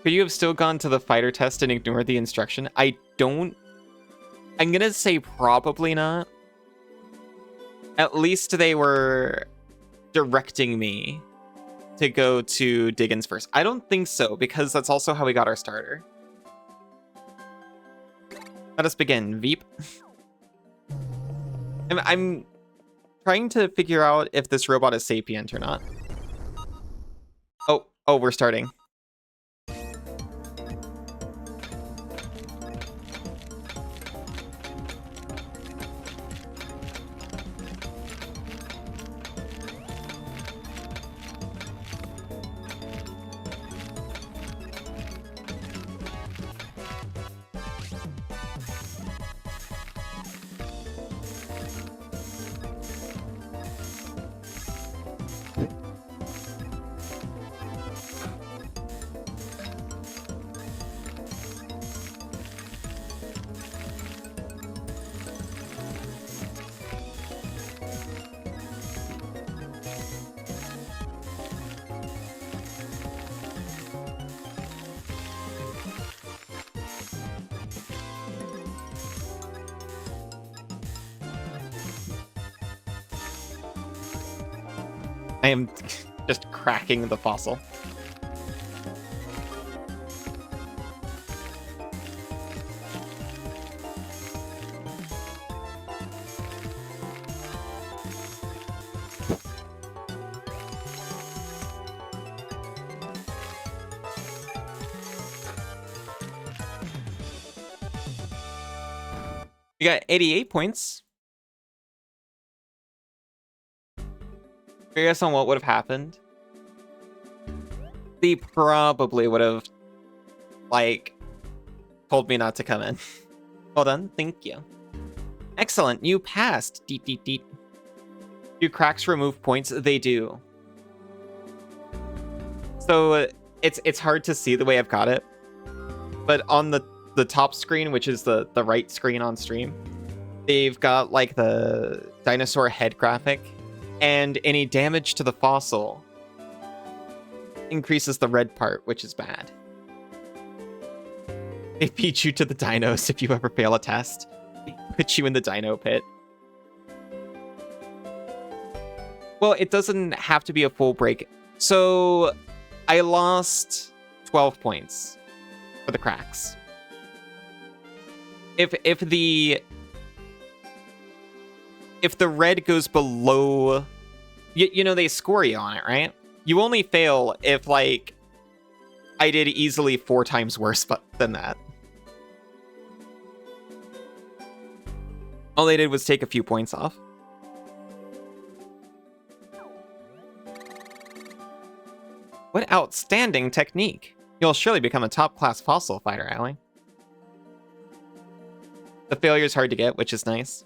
Could you have still gone to the fighter test and ignored the instruction? I'm gonna say probably not. At least they were directing me to go to Diggins first. I don't think so, because that's also how we got our starter. Let us begin. Veep. I'm trying to figure out if this robot is sapient or not. Oh, we're starting. I am just cracking the fossil. You got 88 points. Curious on what would have happened. They probably would have, like, told me not to come in. Well done, thank you. Excellent, you passed. Deet, deet, deet. Do cracks remove points? They do. So it's hard to see the way I've got it, but on the top screen, which is the right screen on stream, they've got like the dinosaur head graphic, and any damage to the fossil increases the red part, which is bad. They beat you to the dinos if you ever fail a test. They put you in the dino pit. Well, it doesn't have to be a full break. So I lost 12 points for the cracks. If the red goes below, you know, they score you on it, right? You only fail if, like, I did easily 4 times worse than that. All they did was take a few points off. What outstanding technique. You'll surely become a top-class fossil fighter, Allie. The failure's hard to get, which is nice.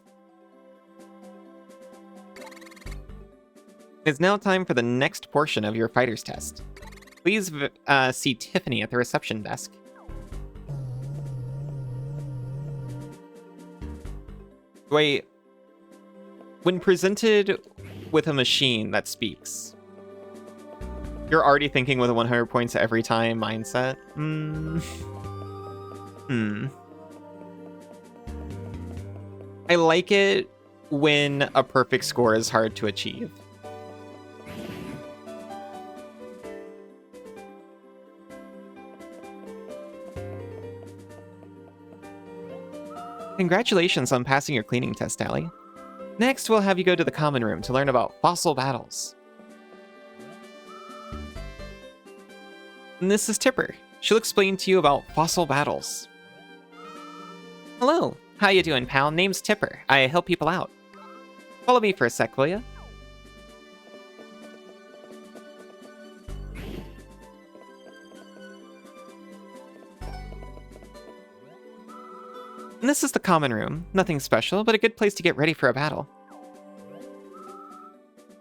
It's now time for the next portion of your fighter's test. Please see Tiffany at the reception desk. Wait. When presented with a machine that speaks, you're already thinking with a 100 points every time mindset? I like it when a perfect score is hard to achieve. Congratulations on passing your cleaning test, Allie. Next, we'll have you go to the common room to learn about fossil battles. And this is Tipper. She'll explain to you about fossil battles. Hello. How you doing, pal? Name's Tipper. I help people out. Follow me for a sec, will ya? And this is the common room. Nothing special, but a good place to get ready for a battle.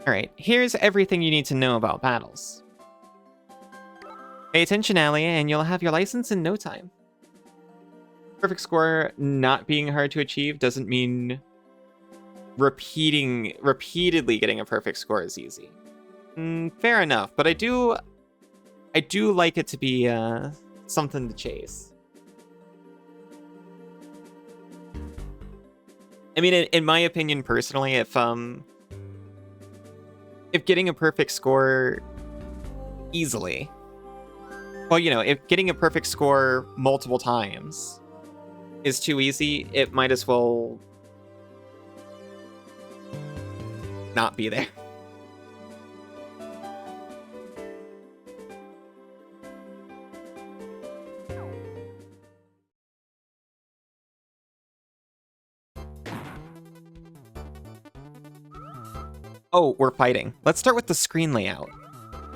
Alright, here's everything you need to know about battles. Pay attention, Allie, and you'll have your license in no time. Perfect score not being hard to achieve doesn't mean repeatedly getting a perfect score is easy. Fair enough, but I do like it to be something to chase. I mean, in my opinion, personally, if getting a perfect score easily, well, you know, if getting a perfect score multiple times is too easy, it might as well not be there. Oh, we're fighting. Let's start with the screen layout.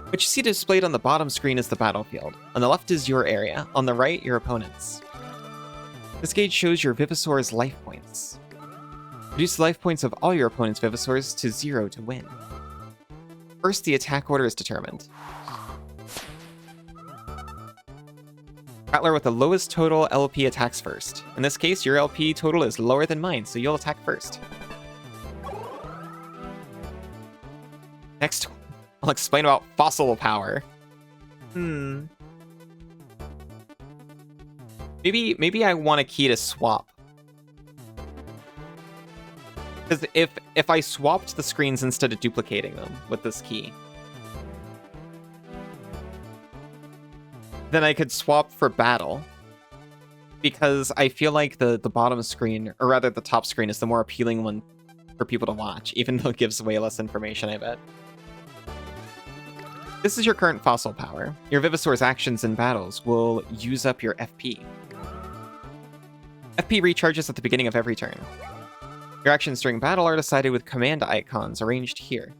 What you see displayed on the bottom screen is the battlefield. On the left is your area, on the right, your opponents. This gauge shows your Vivisaur's life points. Reduce the life points of all your opponent's Vivisaurs to 0 to win. First, the attack order is determined. Battler with the lowest total LP attacks first. In this case, your LP total is lower than mine, so you'll attack first. Next, I'll explain about fossil power. Maybe I want a key to swap. Because if I swapped the screens instead of duplicating them with this key, then I could swap for battle. Because I feel like the bottom screen, or rather the top screen, is the more appealing one for people to watch, even though it gives way less information, I bet. This is your current fossil power. Your Vivisaur's actions in battles will use up your FP. FP recharges at the beginning of every turn. Your actions during battle are decided with command icons arranged here.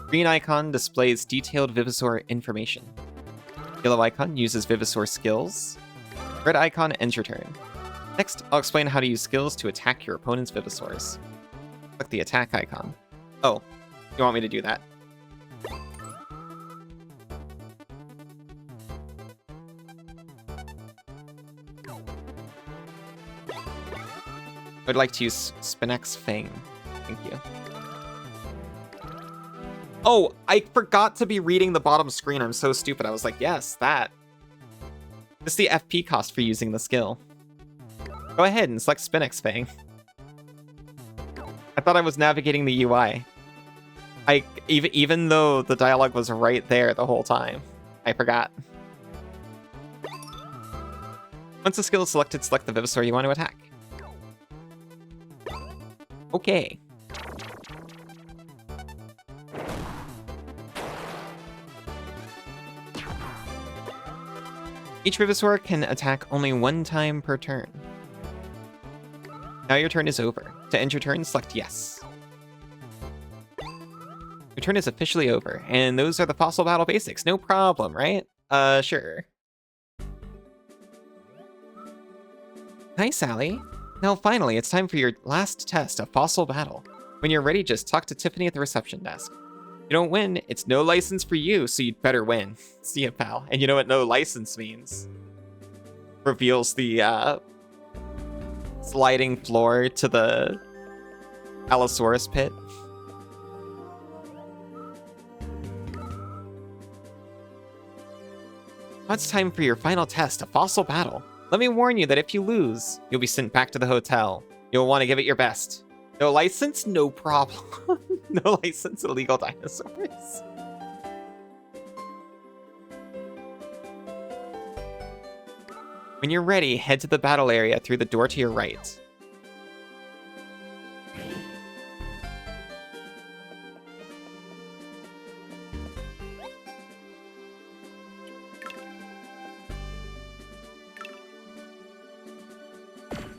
Green icon displays detailed Vivisaur information. Yellow icon uses Vivisaur skills. Red icon ends your turn. Next, I'll explain how to use skills to attack your opponent's Vivisaurs. Click the attack icon. Oh, you want me to do that? I'd like to use Spinax Fang. Thank you. Oh, I forgot to be reading the bottom screen. I'm so stupid. I was like, yes, that. This is the FP cost for using the skill. Go ahead and select Spinax Fang. I thought I was navigating the UI. Even though the dialogue was right there the whole time, I forgot. Once the skill is selected, select the Vivisaur you want to attack. Okay. Each Vivisaur can attack only one time per turn. Now your turn is over. To end your turn, select yes. Your turn is officially over, and those are the fossil battle basics. No problem, right? Sure. Hi, Sally. Now finally, it's time for your last test of fossil battle. When you're ready, just talk to Tiffany at the reception desk. If you don't win, it's no license for you, so you'd better win. See ya, pal. And you know what no license means? Reveals the, sliding floor to the Allosaurus pit. Now it's time for your final test of fossil battle. Let me warn you that if you lose, you'll be sent back to the hotel. You'll want to give it your best. No license? No problem. No license, illegal dinosaurs. When you're ready, head to the battle area through the door to your right.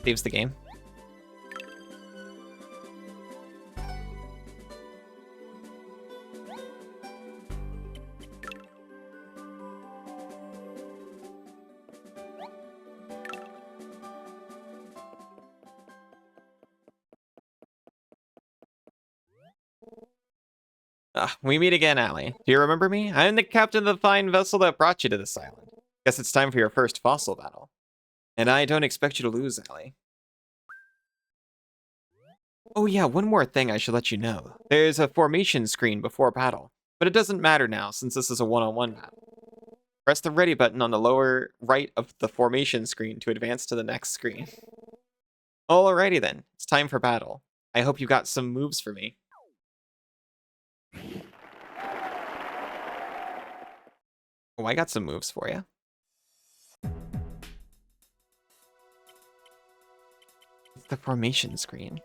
Saves the game. We meet again, Allie. Do you remember me? I'm the captain of the fine vessel that brought you to this island. Guess it's time for your first fossil battle. And I don't expect you to lose, Allie. Oh yeah, one more thing I should let you know. There's a formation screen before battle, but it doesn't matter now since this is a one-on-one battle. Press the ready button on the lower right of the formation screen to advance to the next screen. Alrighty then, it's time for battle. I hope you got some moves for me. Oh, I got some moves for you. It's the formation screen.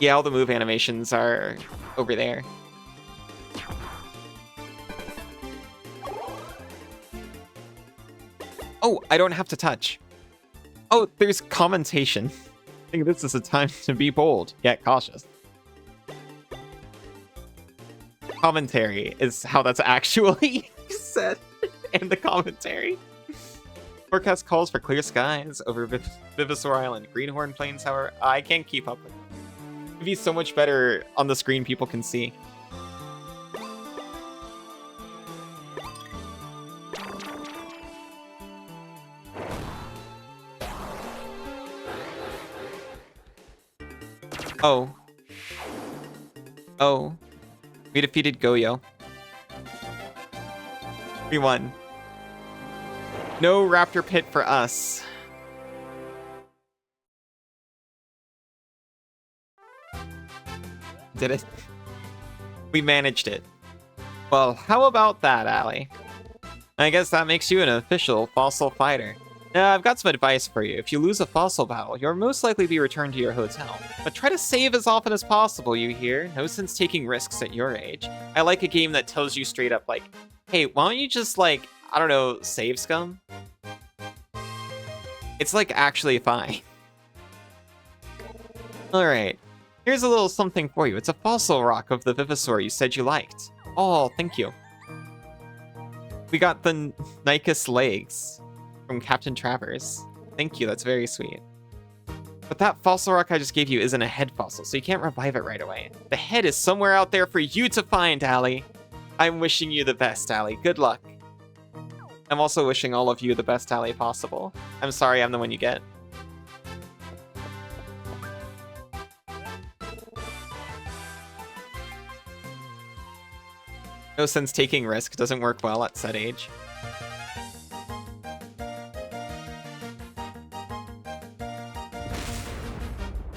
Yeah, all the move animations are over there. Oh, I don't have to touch. Oh, there's commentation. I think this is a time to be bold, yet cautious. Commentary is how that's actually said in the commentary. Forecast calls for clear skies over Vivisaur Island. Greenhorn Plains, however, I can't keep up with it. It'd be so much better on the screen people can see. Oh. Oh. We defeated Goyo. We won. No raptor pit for us. Did it? We managed it. Well, how about that, Allie? I guess that makes you an official fossil fighter. Now, I've got some advice for you. If you lose a fossil battle, you'll most likely be returned to your hotel. But try to save as often as possible, you hear? No sense taking risks at your age. I like a game that tells you straight up, like, hey, why don't you just, like, I don't know, save scum? It's, like, actually fine. Alright. Here's a little something for you. It's a fossil rock of the Vivosaur you said you liked. Oh, thank you. We got the Nycus legs from Captain Travers. Thank you, that's very sweet. But that fossil rock I just gave you isn't a head fossil, so you can't revive it right away. The head is somewhere out there for you to find, Allie. I'm wishing you the best, Allie. Good luck. I'm also wishing all of you the best Allie possible. I'm sorry I'm the one you get. No sense taking risk, doesn't work well at said age.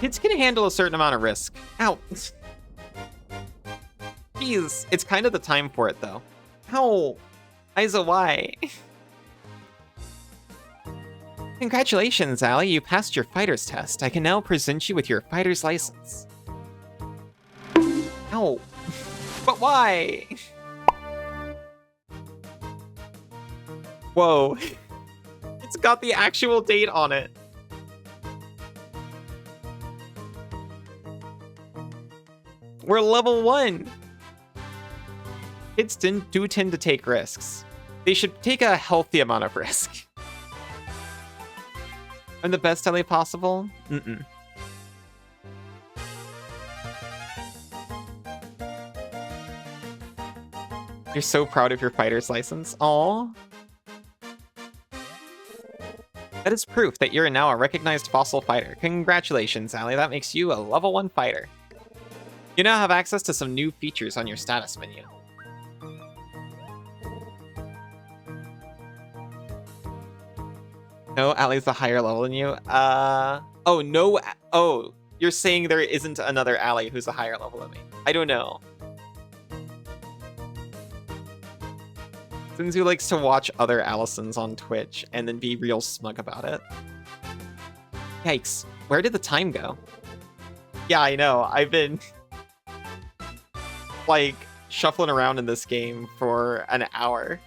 Kids can handle a certain amount of risk. Ow. Jeez, it's kind of the time for it, though. Ow. Isa, why? Congratulations, Allie. You passed your fighter's test. I can now present you with your fighter's license. Ow. But why? Whoa. It's got the actual date on it. We're level 1. Kids do tend to take risks. They should take a healthy amount of risk. I'm the best Ellie possible? Mm-mm. You're so proud of your fighter's license. Aww. That is proof that you're now a recognized fossil fighter. Congratulations, Allie. That makes you a level 1 fighter. You now have access to some new features on your status menu. No, Allie's a higher level than you. Oh, no. Oh, you're saying there isn't another Allie who's a higher level than me. I don't know. Sinzu likes to watch other Allisons on Twitch and then be real smug about it. Yikes. Where did the time go? Yeah, I know. I've been like shuffling around in this game for an hour.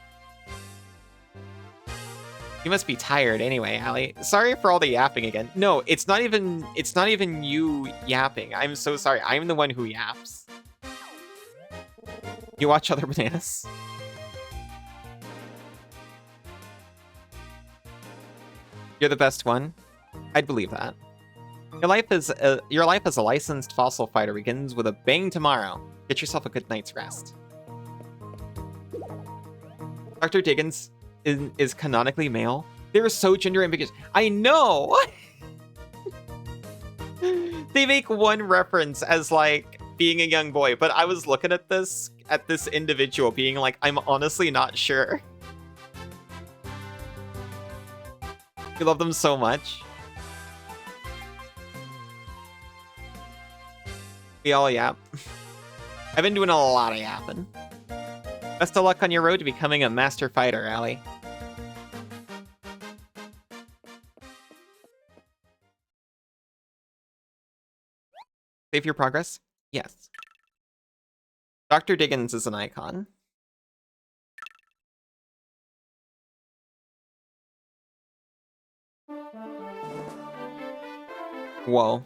You must be tired anyway, Allie. Sorry for all the yapping again. No, it's not even you yapping. I'm so sorry. I'm the one who yaps. You watch other bananas? You're the best one. I'd believe that. Your life as a licensed fossil fighter begins with a bang tomorrow. Get yourself a good night's rest. Dr. Diggins is canonically male. They're so gender ambiguous. I know! They make one reference as, like, being a young boy, but I was looking at this individual being like, I'm honestly not sure. We love them so much. We all yap. I've been doing a lot of yapping. Best of luck on your road to becoming a master fighter, Allie. Save your progress? Yes. Dr. Diggins is an icon. Whoa.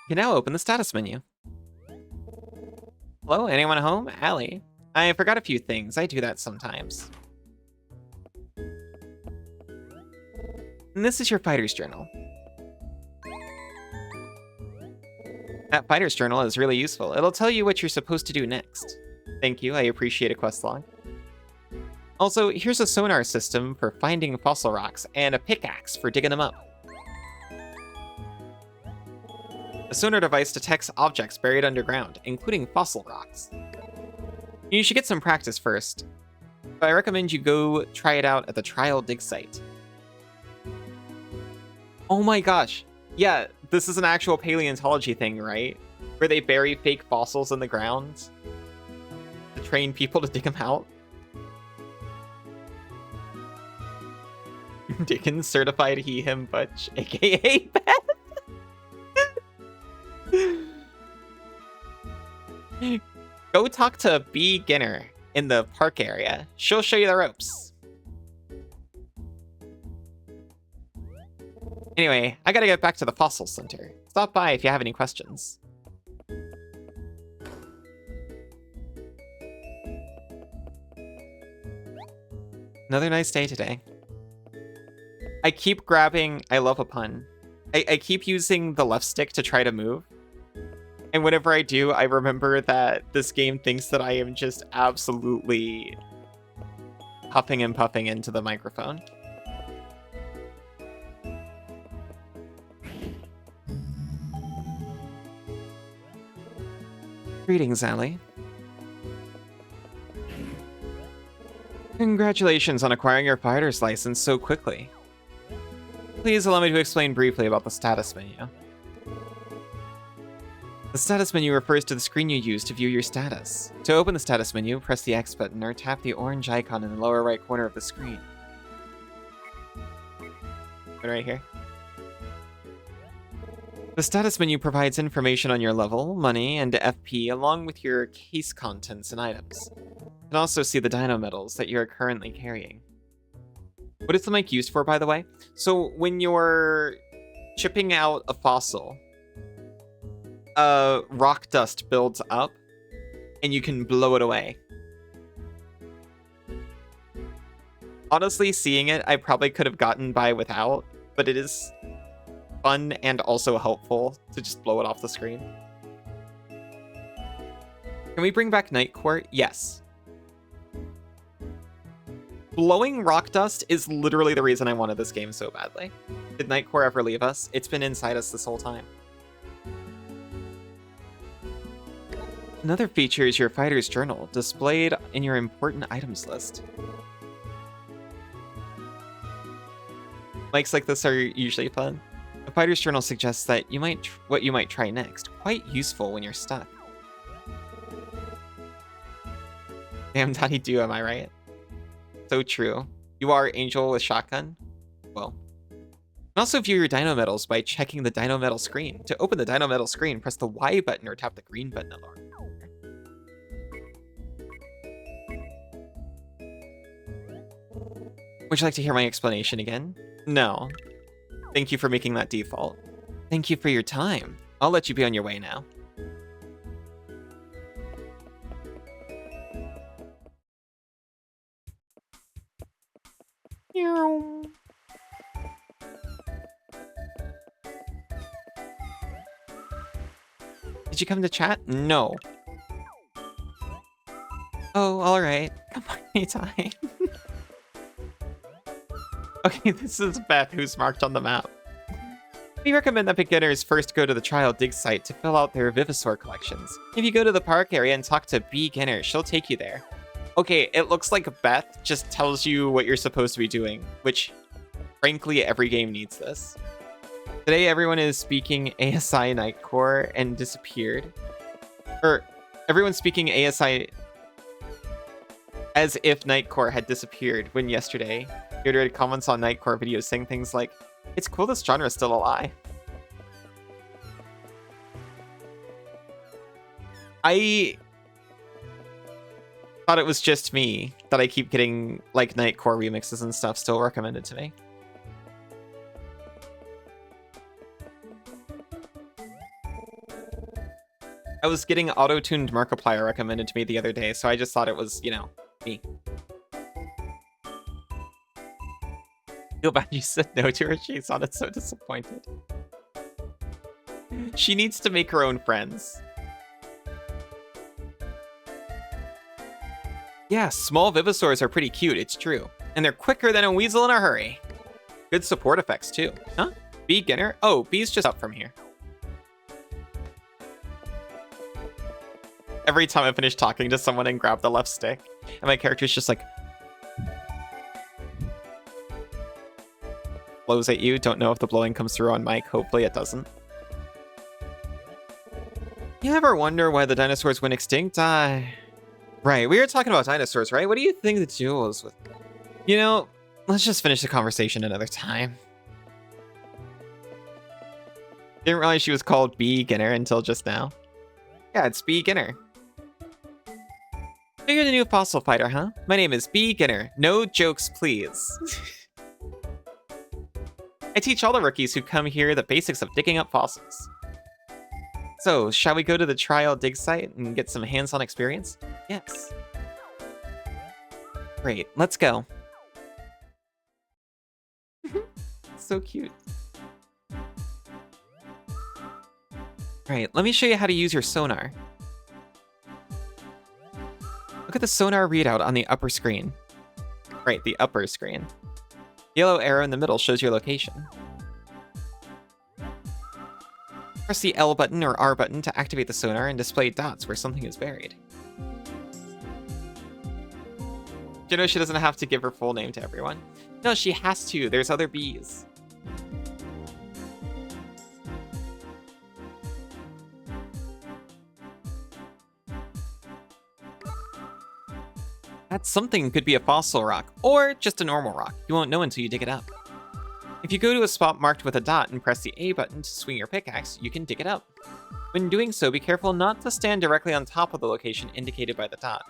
You can now open the status menu. Hello, anyone home? Allie. I forgot a few things. I do that sometimes. And this is your fighter's journal. That fighter's journal is really useful. It'll tell you what you're supposed to do next. Thank you, I appreciate a quest log. Also, here's a sonar system for finding fossil rocks and a pickaxe for digging them up. The sonar device detects objects buried underground, including fossil rocks. You should get some practice first, but I recommend you go try it out at the trial dig site. Oh my gosh. Yeah, this is an actual paleontology thing, right? Where they bury fake fossils in the ground to train people to dig them out. Dickens certified he, him, butch, aka Beth. Go talk to beginner in the park area. She'll show you the ropes. Anyway, I gotta get back to the fossil center. Stop by if you have any questions. Another nice day today. I keep grabbing, I love a pun. I keep using the left stick to try to move. And whenever I do, I remember that this game thinks that I am just absolutely huffing and puffing into the microphone. Greetings, Allie. Congratulations on acquiring your fighter's license so quickly. Please allow me to explain briefly about the status menu. The status menu refers to the screen you use to view your status. To open the status menu, press the X button or tap the orange icon in the lower right corner of the screen. Right here. The status menu provides information on your level, money, and FP, along with your case contents and items. You can also see the dino medals that you are currently carrying. What is the mic used for, by the way? So when you're chipping out a fossil, rock dust builds up, and you can blow it away. Honestly, seeing it, I probably could have gotten by without, but it is fun and also helpful to just blow it off the screen. Can we bring back Night Court? Yes. Blowing rock dust is literally the reason I wanted this game so badly. Did Night Court ever leave us? It's been inside us this whole time. Another feature is your fighter's journal, displayed in your important items list. Mics like this are usually fun. The fighter's journal suggests that what you might try next. Quite useful when you're stuck. Damn Daddy Do, am I right? So true. You are Angel with shotgun? Well. You can also view your dino medals by checking the dino medal screen. To open the dino medal screen, press the Y button or tap the green button along. Would you like to hear my explanation again? No. Thank you for making that default. Thank you for your time. I'll let you be on your way now. Did you come to chat? No. Oh, alright. Come on, anytime. Okay, this is Beth, who's marked on the map. We recommend that beginners first go to the trial dig site to fill out their Vivisaur collections. If you go to the park area and talk to beginner, she'll take you there. Okay, it looks like Beth just tells you what you're supposed to be doing, which, frankly, every game needs this. Today, everyone is speaking ASI Nightcore and disappeared. Or, everyone's speaking ASI as if Nightcore had disappeared, when yesterday, you had read comments on Nightcore videos saying things like, "It's cool this genre is still alive." I thought it was just me that I keep getting, like, Nightcore remixes and stuff still recommended to me. I was getting auto-tuned Markiplier recommended to me the other day, so I just thought it was, you know, me. Feel bad you said no to her. She sounded so disappointed. She needs to make her own friends. Yeah, small Vivisaurs are pretty cute, it's true. And they're quicker than a weasel in a hurry. Good support effects, too. Huh? Beginner? Oh, B's just up from here. Every time I finish talking to someone and grab the left stick, and my character's just like blows at you. Don't know if the blowing comes through on mic. Hopefully it doesn't. You ever wonder why the dinosaurs went extinct? Right, we were talking about dinosaurs, right? What do you think the duel is with? You know, let's just finish the conversation another time. Didn't realize she was called Beginner until just now. Yeah, it's Beginner. So you're the new fossil fighter, huh? My name is Beginner. No jokes, please. I teach all the rookies who come here the basics of digging up fossils. So, shall we go to the trial dig site and get some hands-on experience? Yes. Great, let's go. So cute. Alright, let me show you how to use your sonar. Look at the sonar readout on the upper screen. Right, the upper screen. The yellow arrow in the middle shows your location. Press the L button or R button to activate the sonar and display dots where something is buried. You know she doesn't have to give her full name to everyone. No, she has to. There's other bees. That something could be a fossil rock, or just a normal rock. You won't know until you dig it up. If you go to a spot marked with a dot and press the A button to swing your pickaxe, you can dig it up. When doing so, be careful not to stand directly on top of the location indicated by the dot.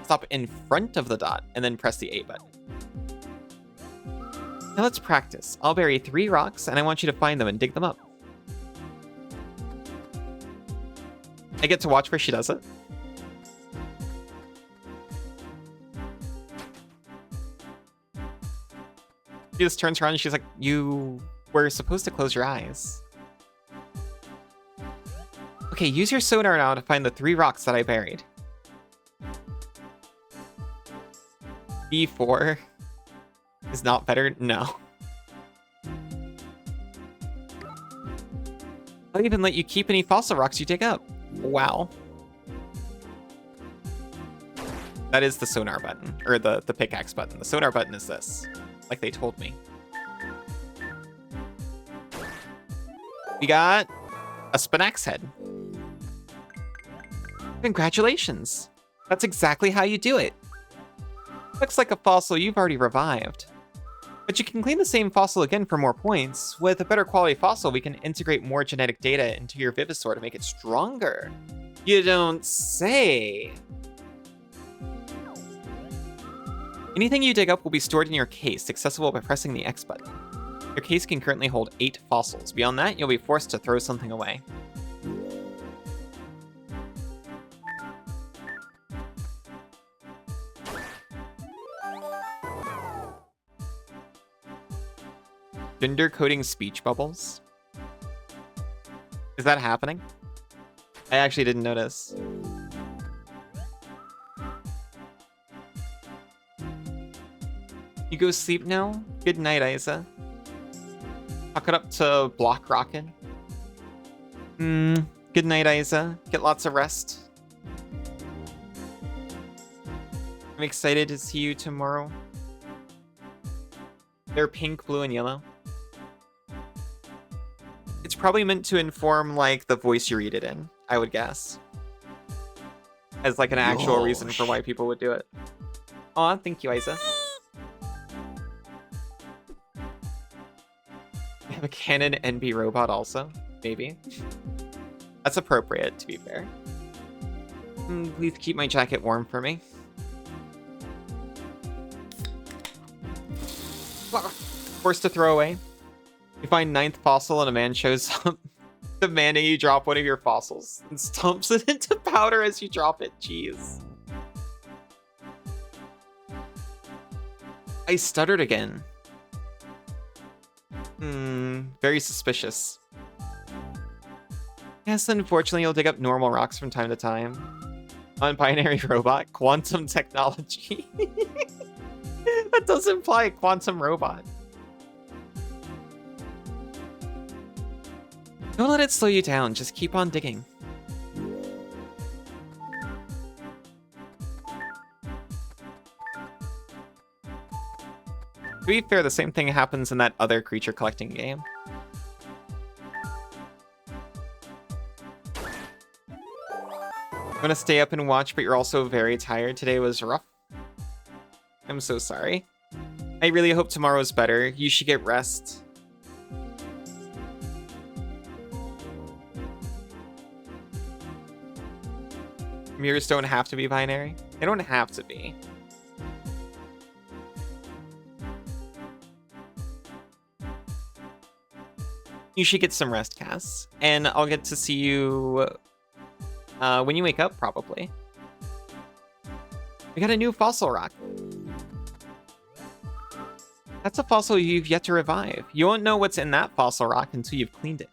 Stop in front of the dot, and then press the A button. Now let's practice. I'll bury 3 rocks, and I want you to find them and dig them up. I get to watch where she does it. She just turns around and she's like, you were supposed to close your eyes. Okay, use your sonar now to find the 3 rocks that I buried. B4 is not better? No. I'll even let you keep any fossil rocks you dig up. Wow. That is the sonar button, or the pickaxe button. The sonar button is this. Like they told me. We got a Spinax head. Congratulations. That's exactly how you do it. Looks like a fossil you've already revived. But you can clean the same fossil again for more points. With a better quality fossil, we can integrate more genetic data into your Vivisaur to make it stronger. You don't say. Anything you dig up will be stored in your case, accessible by pressing the X button. Your case can currently hold 8 fossils. Beyond that, you'll be forced to throw something away. Gender coding speech bubbles? Is that happening? I actually didn't notice. You go sleep now? Good night, Isa. Talk it up to Block Rockin'. Good night, Isa. Get lots of rest. I'm excited to see you tomorrow. They're pink, blue, and yellow. It's probably meant to inform, like, the voice you read it in, I would guess. As, like, an actual reason for why people would do it. Aw, thank you, Isa. We have a canon NB robot also, maybe. That's appropriate, to be fair. Please keep my jacket warm for me. Forced to throw away. You find 9th fossil and a man shows up, demanding you drop one of your fossils and stomps it into powder as you drop it. Jeez. I stuttered again. Very suspicious. Yes, unfortunately, you'll dig up normal rocks from time to time. Non-binary robot, quantum technology. That does imply a quantum robot. Don't let it slow you down, just keep on digging. To be fair, the same thing happens in that other creature collecting game. I'm gonna stay up and watch, but you're also very tired. Today was rough. I'm so sorry. I really hope tomorrow's better. You should get rest. Mirrors don't have to be binary. They don't have to be. You should get some rest, Cass. And I'll get to see you when you wake up, probably. We got a new fossil rock. That's a fossil you've yet to revive. You won't know what's in that fossil rock until you've cleaned it.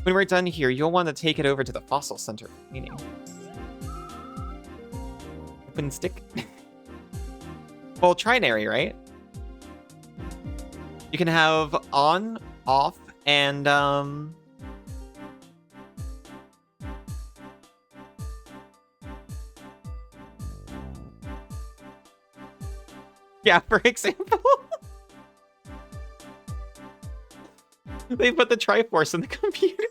When we're done here, you'll want to take it over to the fossil center for cleaning. Open stick? Well, trinary, right? You can have on, off, and yeah, for example. They put the Triforce in the computer.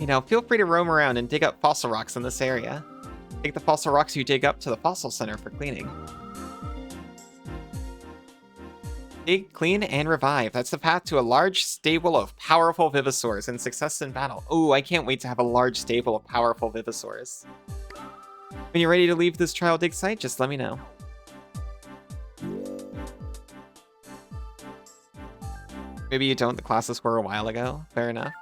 You know, feel free to roam around and dig up fossil rocks in this area. Take the fossil rocks you dig up to the fossil center for cleaning. Dig, clean, and revive. That's the path to a large stable of powerful Vivosaurs and success in battle. Ooh, I can't wait to have a large stable of powerful Vivosaurs. When you're ready to leave this trial dig site, just let me know. Maybe you don't, the classes were a while ago. Fair enough.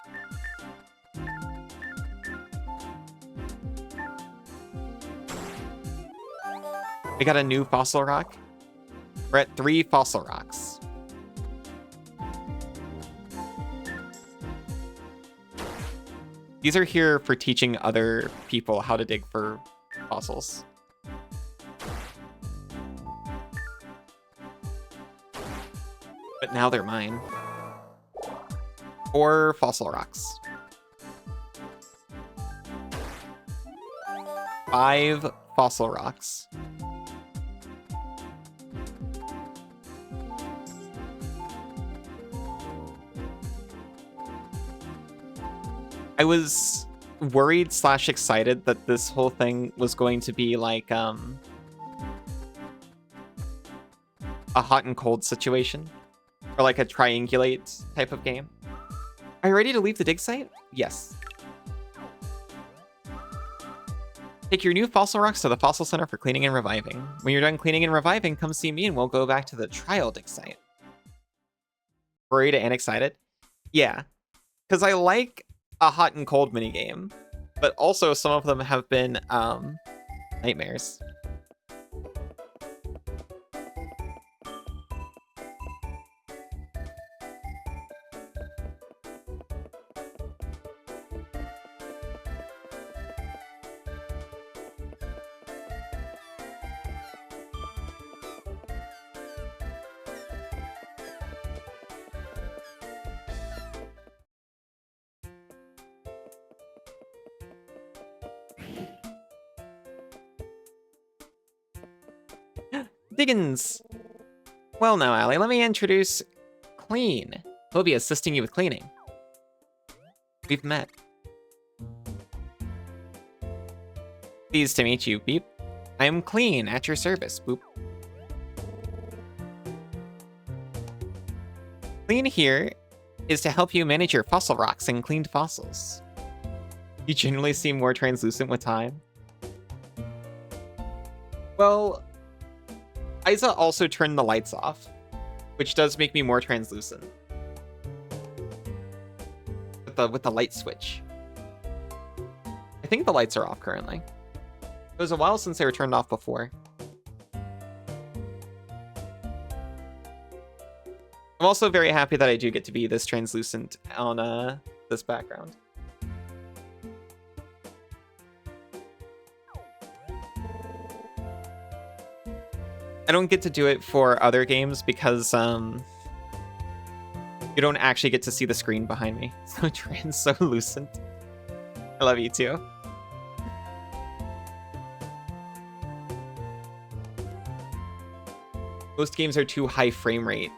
We got a new fossil rock. We're at 3 fossil rocks. These are here for teaching other people how to dig for fossils. But now they're mine. 4 fossil rocks. 5 fossil rocks. I was worried / excited that this whole thing was going to be like a hot and cold situation, or like a triangulate type of game. Are you ready to leave the dig site? Yes. Take your new fossil rocks to the fossil center for cleaning and reviving. When you're done cleaning and reviving, come see me and we'll go back to the trial dig site. Worried and excited? Yeah, because I like a hot and cold minigame, but also some of them have been nightmares. Diggins! Well now, Allie, let me introduce Clean. He'll be assisting you with cleaning. We've met. Pleased to meet you, Beep. I am Clean, at your service, Boop. Clean here is to help you manage your fossil rocks and cleaned fossils. You generally seem more translucent with time. Well, Isa also turned the lights off, which does make me more translucent. With the light switch. I think the lights are off currently. It was a while since they were turned off before. I'm also very happy that I do get to be this translucent on this background. I don't get to do it for other games because You don't actually get to see the screen behind me. So translucent. I love you too. Most games are too high frame rate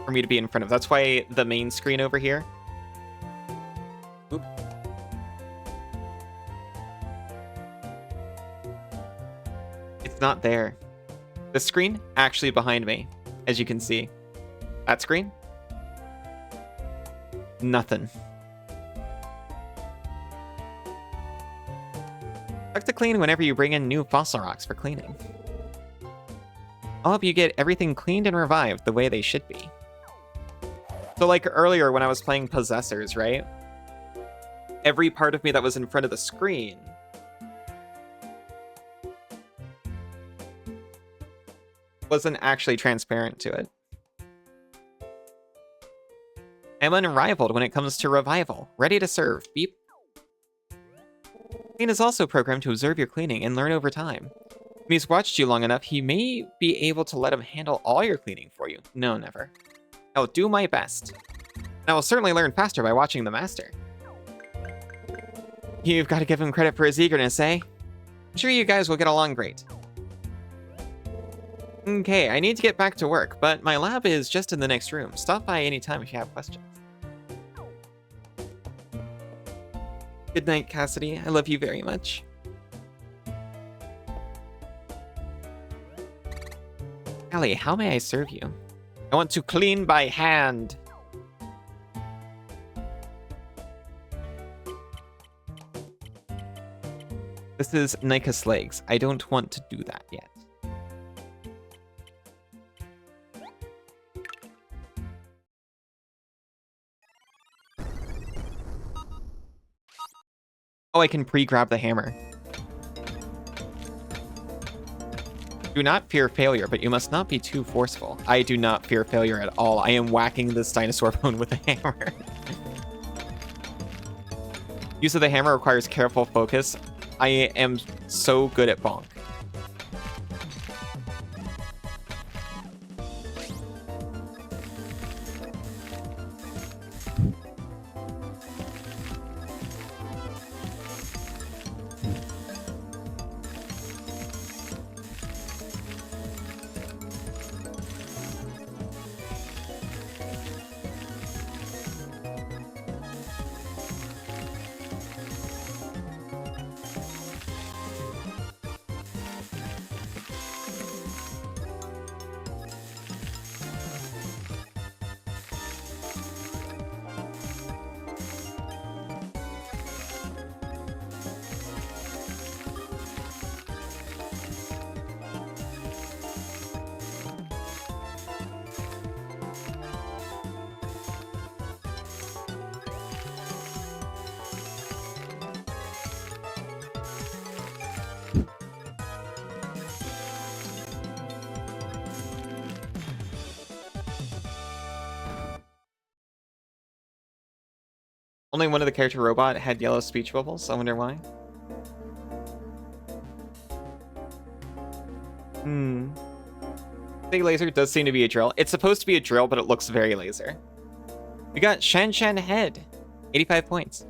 for me to be in front of. That's why the main screen over here. Oop. It's not there. The screen actually behind me, as you can see. That screen? Nothing. Check to clean whenever you bring in new fossil rocks for cleaning. I'll help you get everything cleaned and revived the way they should be. So like earlier when I was playing Possessors, right? Every part of me that was in front of the screen wasn't actually transparent to it. I'm unrivaled when it comes to revival. Ready to serve. Beep. Clean is also programmed to observe your cleaning and learn over time. When he's watched you long enough, he may be able to let him handle all your cleaning for you. No, never. I'll do my best. And I will certainly learn faster by watching the master. You've got to give him credit for his eagerness, eh? I'm sure you guys will get along great. Okay, I need to get back to work, but my lab is just in the next room. Stop by anytime if you have questions. Good night, Cassidy. I love you very much. Allie, how may I serve you? I want to clean by hand. This is Nika's legs. I don't want to do that yet. Oh, I can pre-grab the hammer. Do not fear failure, but you must not be too forceful. I do not fear failure at all. I am whacking this dinosaur bone with a hammer. Use of the hammer requires careful focus. I am so good at bonk. Only one of the character robot had yellow speech bubbles. I wonder why. Big laser does seem to be a drill. It's supposed to be a drill, but it looks very laser. We got Shan Shan Head. 85 points.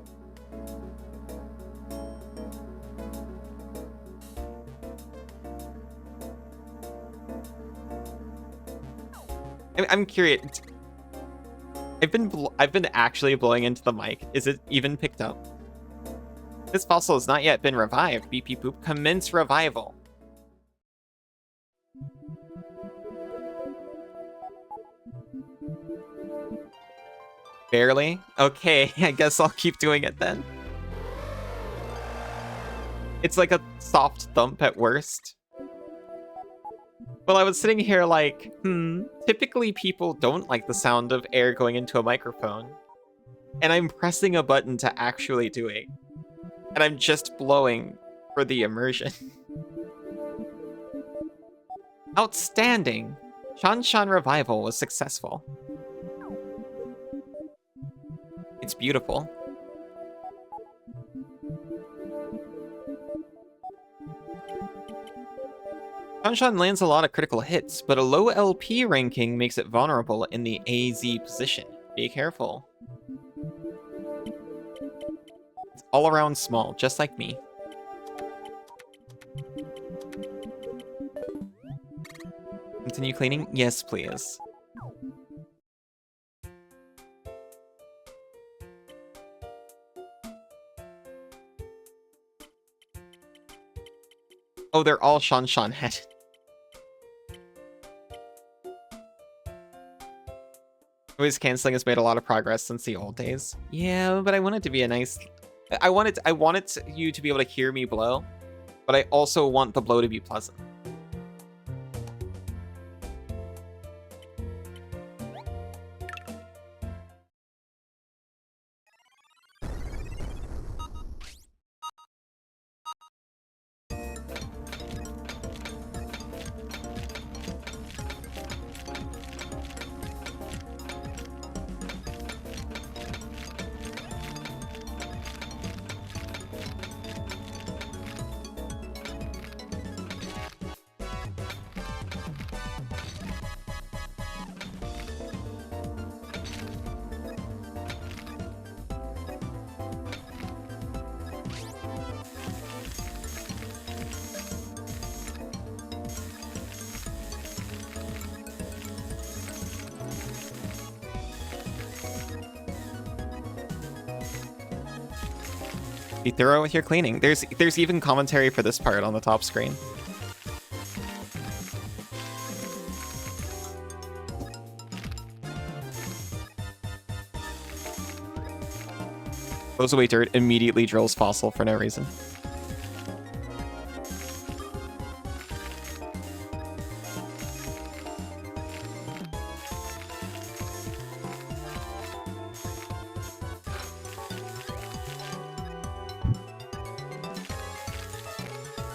I'm curious. I've been actually blowing into the mic. Is it even picked up? This fossil has not yet been revived. Beep beep boop. Commence revival. Barely? Okay, I guess I'll keep doing it then. It's like a soft thump at worst. Well, I was sitting here like, typically people don't like the sound of air going into a microphone. And I'm pressing a button to actually do it. And I'm just blowing for the immersion. Outstanding! Shan Shan Revival was successful. It's beautiful. Shan Shan lands a lot of critical hits, but a low LP ranking makes it vulnerable in the AZ position. Be careful. It's all around small, just like me. Continue cleaning? Yes, please. Oh, they're all Shan head. Noise canceling has made a lot of progress since the old days. Yeah, but I want it to be a nice... I wanted you to be able to hear me blow, but I also want the blow to be pleasant. Be thorough with your cleaning. There's even commentary for this part on the top screen. Throws away dirt, immediately drills fossil for no reason.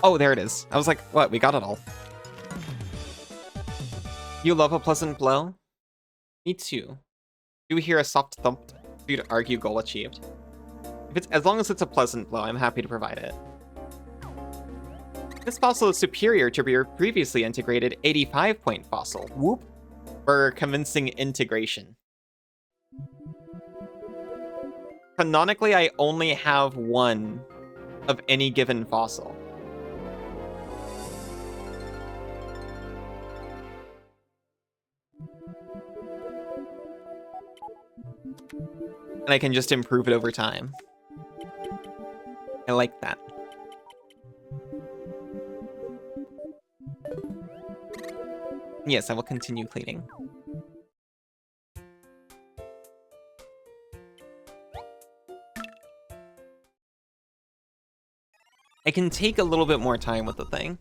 Oh, there it is. I was like, what? We got it all. You love a pleasant blow? Me too. You hear a soft thump for you to argue goal achieved. If it's as long as it's a pleasant blow, I'm happy to provide it. This fossil is superior to your previously integrated 85-point fossil. Whoop! For convincing integration. Canonically, I only have one of any given fossil. And I can just improve it over time. I like that. Yes, I will continue cleaning. I can take a little bit more time with the thing.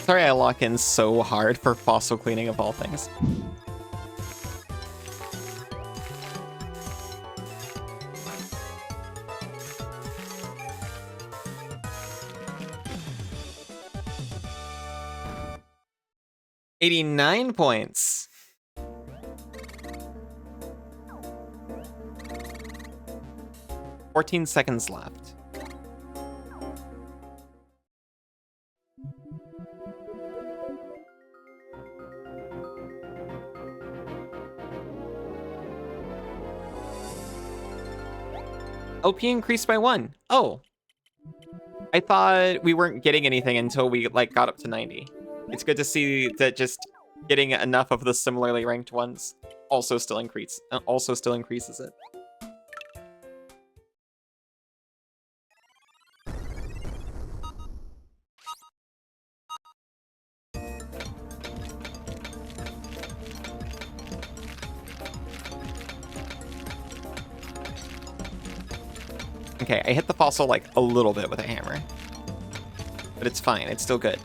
Sorry I lock in so hard for fossil cleaning of all things. $89 points. $14 seconds left. LP increased by 1. Oh. I thought we weren't getting anything until we like got up to 90. It's good to see that just getting enough of the similarly ranked ones also still increases it. Okay, I hit the fossil like a little bit with a hammer. But it's fine, it's still good.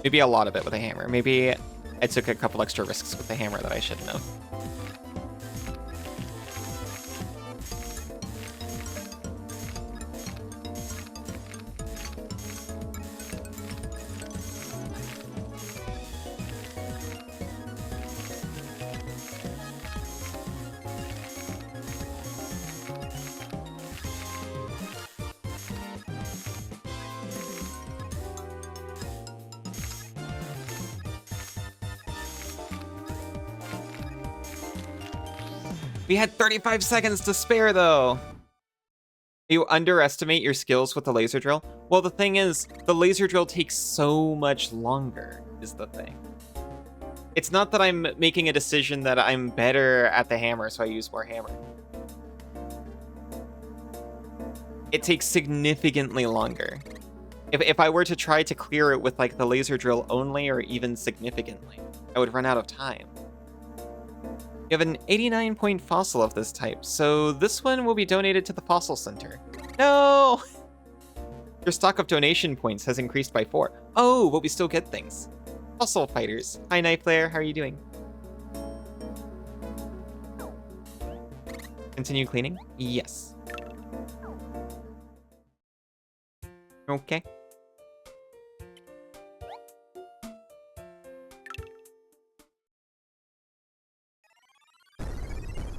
Maybe a lot of it with a hammer. Maybe I took a couple extra risks with the hammer that I shouldn't have. We had 35 seconds to spare, though. You underestimate your skills with the laser drill? Well, the thing is, the laser drill takes so much longer, is the thing. It's not that I'm making a decision that I'm better at the hammer, so I use more hammer. It takes significantly longer. If I were to try to clear it with, like, the laser drill only, or even significantly, I would run out of time. You have an 89-point fossil of this type, so this one will be donated to the Fossil Center. No! Your stock of donation points has increased by 4. Oh, but we still get things. Fossil fighters. Hi, Knife Player, how are you doing? Continue cleaning? Yes. Okay.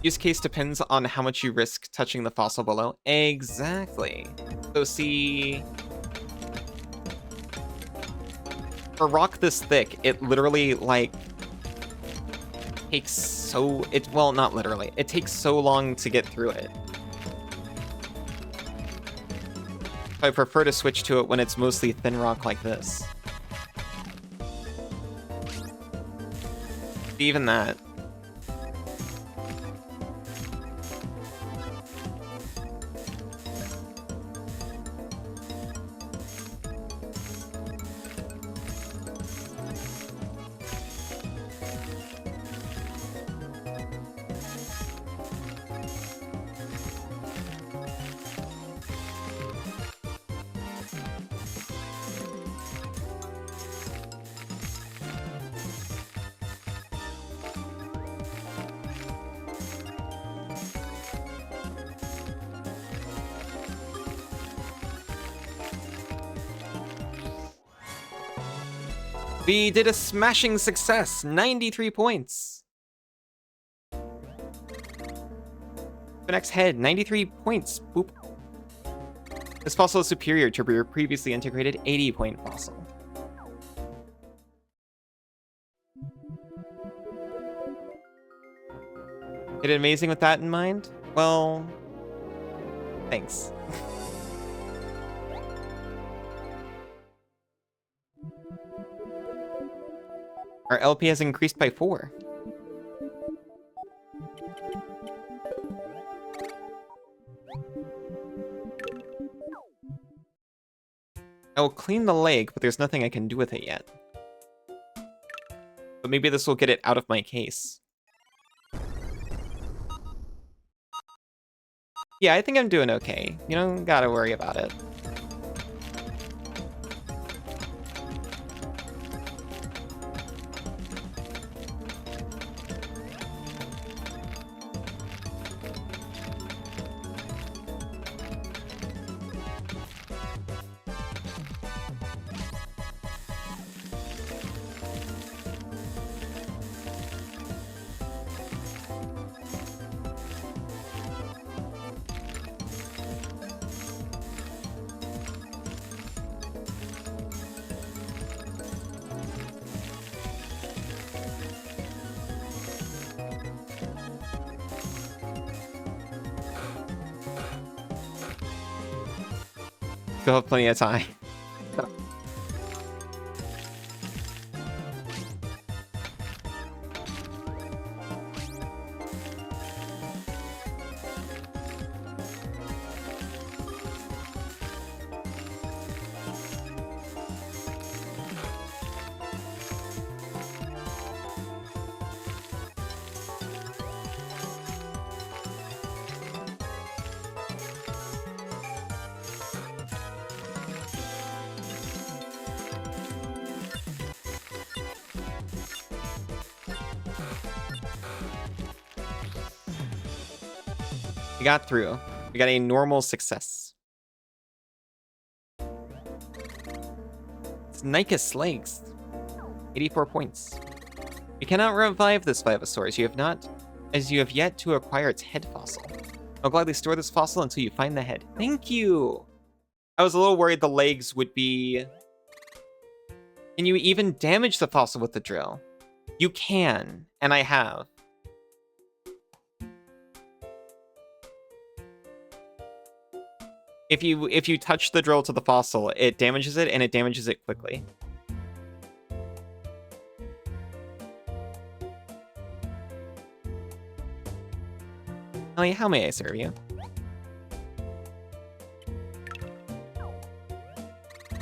Use case depends on how much you risk touching the fossil below. Exactly. So see... For rock this thick, it literally, like, takes so... Well, not literally. It takes so long to get through it. So I prefer to switch to it when it's mostly thin rock like this. Even that. We did a smashing success, 93 points. Next head, 93 points. Boop. This fossil is superior to your previously integrated 80-point fossil. Did it amazing with that in mind? Well, thanks. Our LP has increased by 4. I will clean the leg, but there's nothing I can do with it yet. But maybe this will get it out of my case. Yeah, I think I'm doing okay. You don't gotta worry about it. Still have plenty of time. We got through. We got a normal success. It's Nykus legs. 84 points. You cannot revive this Vivosaur as you have yet to acquire its head fossil. I'll gladly store this fossil until you find the head. Thank you! I was a little worried the legs would be... Can you even damage the fossil with the drill? You can, and I have. If you touch the drill to the fossil, it damages it, and it damages it quickly. Ellie, how may I serve you?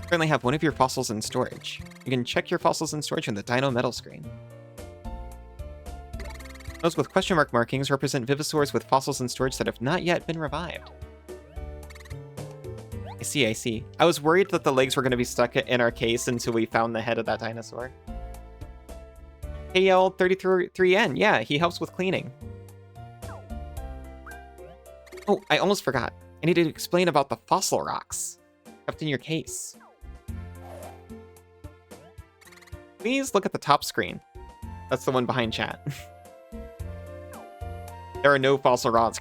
Currently have one of your fossils in storage. You can check your fossils in storage in the Dino Metal screen. Those with question mark markings represent Vivosaurs with fossils in storage that have not yet been revived. I see. I was worried that the legs were going to be stuck in our case until we found the head of that dinosaur. KL33N, yeah, he helps with cleaning. Oh, I almost forgot. I need to explain about the fossil rocks kept in your case. Please look at the top screen. That's the one behind chat. There are no fossil rocks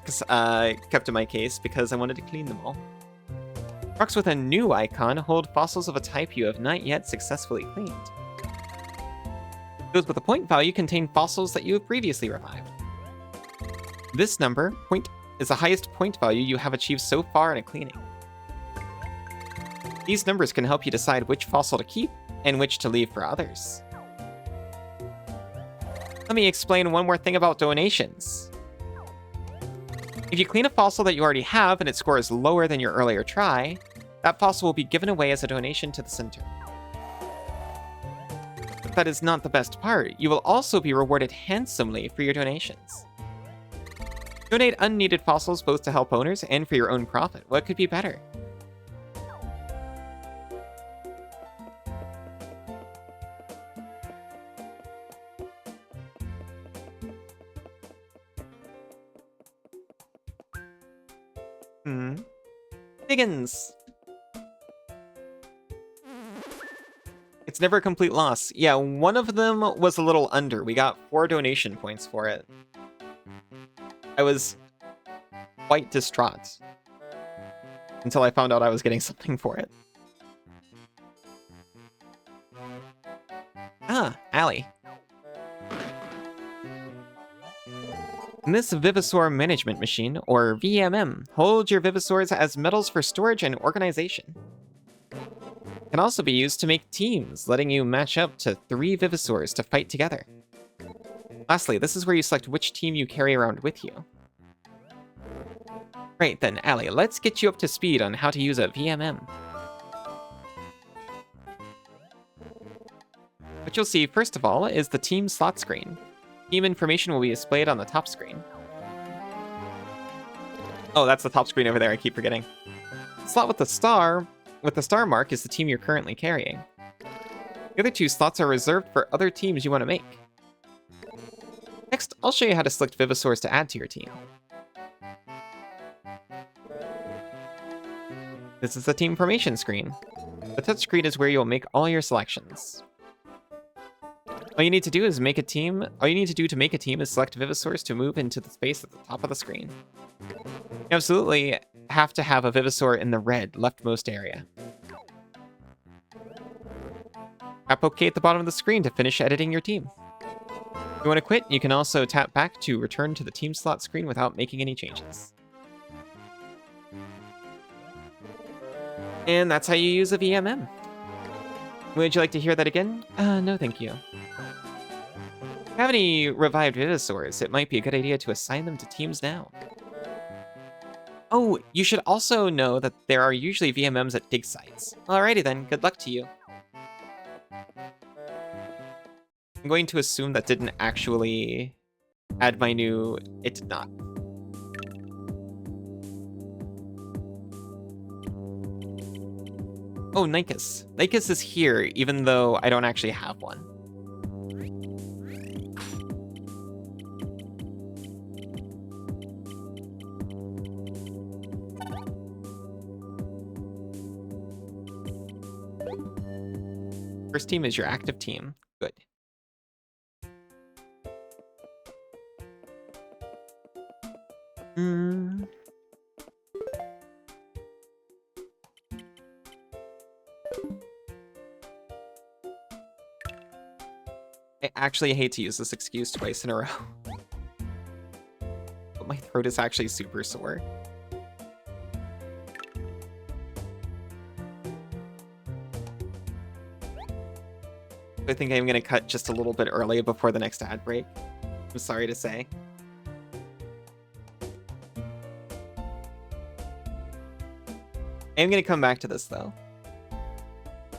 kept in my case because I wanted to clean them all. Rocks with a new icon hold fossils of a type you have not yet successfully cleaned. Those with a point value contain fossils that you have previously revived. This number, point, is the highest point value you have achieved so far in a cleaning. These numbers can help you decide which fossil to keep and which to leave for others. Let me explain one more thing about donations. If you clean a fossil that you already have and its score is lower than your earlier try, that fossil will be given away as a donation to the center. But that is not the best part. You will also be rewarded handsomely for your donations. Donate unneeded fossils both to help owners and for your own profit. What could be better? Higgins! It's never a complete loss. Yeah, one of them was a little under. We got 4 donation points for it. I was quite distraught until I found out I was getting something for it. Ah, Allie. This Vivosaur Management Machine, or VMM, holds your Vivosaurs as metals for storage and organization. It can also be used to make teams, letting you match up to 3 Vivosaurs to fight together. Lastly, this is where you select which team you carry around with you. Right then, Allie, let's get you up to speed on how to use a VMM. What you'll see, first of all, is the team slot screen. Team information will be displayed on the top screen. Oh, that's the top screen over there, I keep forgetting. The slot with the star mark is the team you're currently carrying. The other 2 slots are reserved for other teams you want to make. Next, I'll show you how to select Vivosaurs to add to your team. This is the team formation screen. The touchscreen is where you'll make all your selections. All you need to do to make a team is select Vivosaurs to move into the space at the top of the screen. You absolutely have to have a Vivosaur in the red leftmost area. Tap OK at the bottom of the screen to finish editing your team. If you want to quit, you can also tap back to return to the team slot screen without making any changes. And that's how you use a VMM. Would you like to hear that again? No thank you. If you have any revived Vivisaurs, it might be a good idea to assign them to teams now. Oh, you should also know that there are usually VMMs at dig sites. Alrighty then, good luck to you. I'm going to assume that didn't actually add my new... It did not. Oh, Nykus. Nykus is here, even though I don't actually have one. First team is your active team. Good. I actually hate to use this excuse twice in a row. But my throat is actually super sore. I think I'm gonna cut just a little bit early before the next ad break. I'm sorry to say. I'm gonna come back to this though.